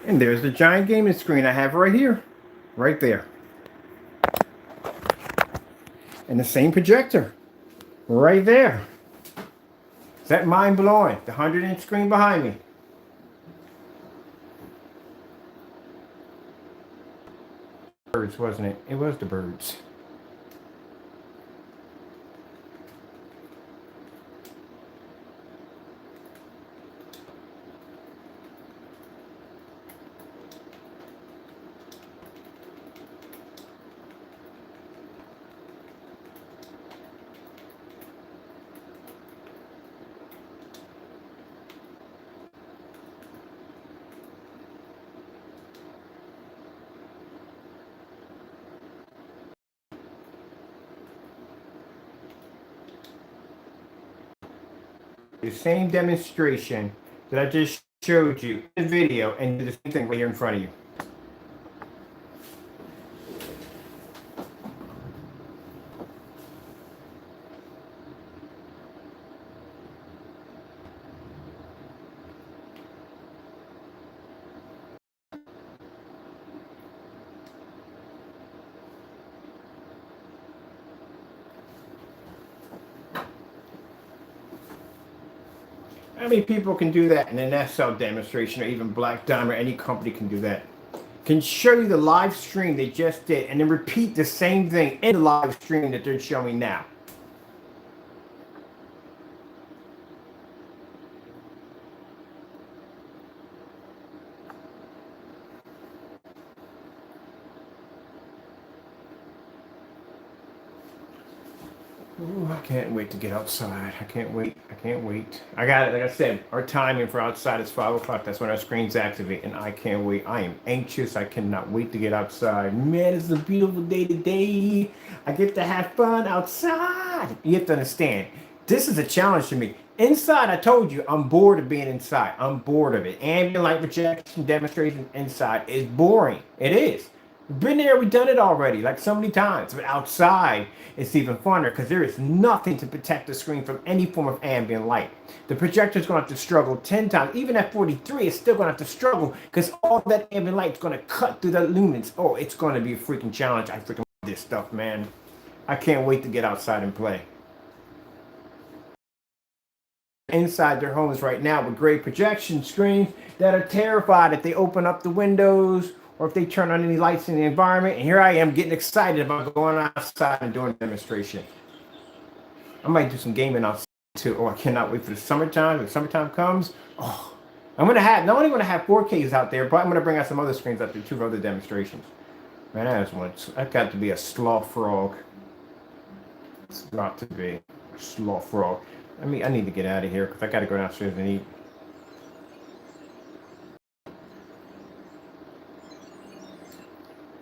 And there's the giant gaming screen I have right here. Right there. And the same projector. Right there. Is that mind-blowing? The 100-inch screen behind me. Birds, wasn't it? It was the birds. The same demonstration that I just showed you in the video and do the same thing right here in front of you. How many people can do that in an SL demonstration or even Black Diamond or any company can do that? Can show you the live stream they just did and then repeat the same thing in the live stream that they're showing now. Ooh, I can't wait to get outside. I can't wait. I can't wait. I got it. Like I said, our timing for outside is 5 o'clock. That's when our screens activate, and I can't wait. I am anxious. I cannot wait to get outside. Man, it's a beautiful day today. I get to have fun outside. You have to understand, this is a challenge to me. Inside, I told you, I'm bored of being inside. I'm bored of it. Ambient light projection demonstration inside is boring. It is. We've been there, we've done it already, like so many times. But outside, it's even funner because there is nothing to protect the screen from any form of ambient light. The projector is going to have to struggle 10 times. Even at 43, it's still going to have to struggle because all that ambient light is going to cut through the lumens. Oh, it's going to be a freaking challenge. I freaking love this stuff, man. I can't wait to get outside and play. Inside their homes right now with great projection screens that are terrified if they open up the windows or if they turn on any lights in the environment. And here I am getting excited about going outside and doing a demonstration. I might do some gaming outside too. Oh, I cannot wait for the summertime. When the summertime comes, oh, I'm gonna have not only gonna have 4Ks out there, but I'm gonna bring out some other screens out there too for other demonstrations. Man, that got to be a sloth frog. It's got to be a sloth frog. I need to get out of here because I got to go downstairs and eat.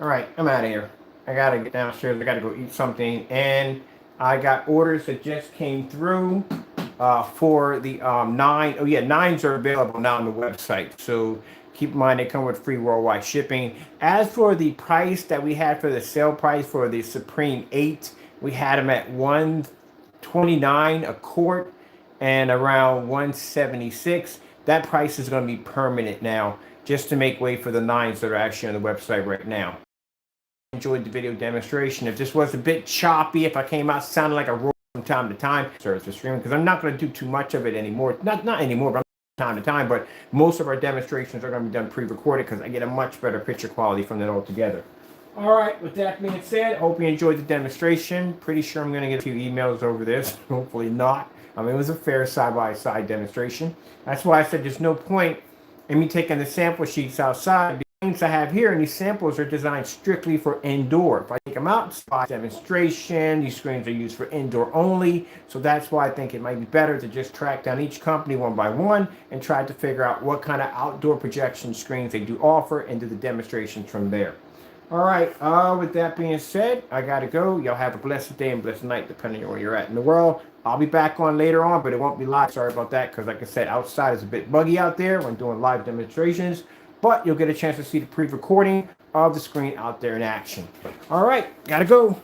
All right, I'm out of here. I got to get downstairs. I got to go eat something. And I got orders that just came through for the 9. Oh, yeah, 9s are available now on the website. So keep in mind they come with free worldwide shipping. As for the price that we had for the sale price for the Supreme 8, we had them at $129 a quart and around $176. That price is going to be permanent now, just to make way for the 9s that are actually on the website right now. Enjoyed the video demonstration. If this was a bit choppy, if I came out sounding like a robot from time to time, sorry for streaming, because I'm not going to do too much of it anymore. Not anymore, but time to time. But most of our demonstrations are going to be done pre-recorded because I get a much better picture quality from that altogether. All right, with that being said, hope you enjoyed the demonstration. Pretty sure I'm going to get a few emails over this. Hopefully not. I mean, it was a fair side-by-side demonstration. That's why I said there's no point in me taking the sample sheets outside. The things I have here and these samples are designed strictly for indoor. If I take them outside demonstration, these screens are used for indoor only. So that's why I think it might be better to just track down each company one by one and try to figure out what kind of outdoor projection screens they do offer and do the demonstrations from there. All right, with that being said, I got to go. Y'all have a blessed day and blessed night, depending on where you're at in the world. I'll be back on later on, but it won't be live. Sorry about that, because like I said, outside is a bit buggy out there when doing live demonstrations. But you'll get a chance to see the pre-recording of the screen out there in action. All right, got to go.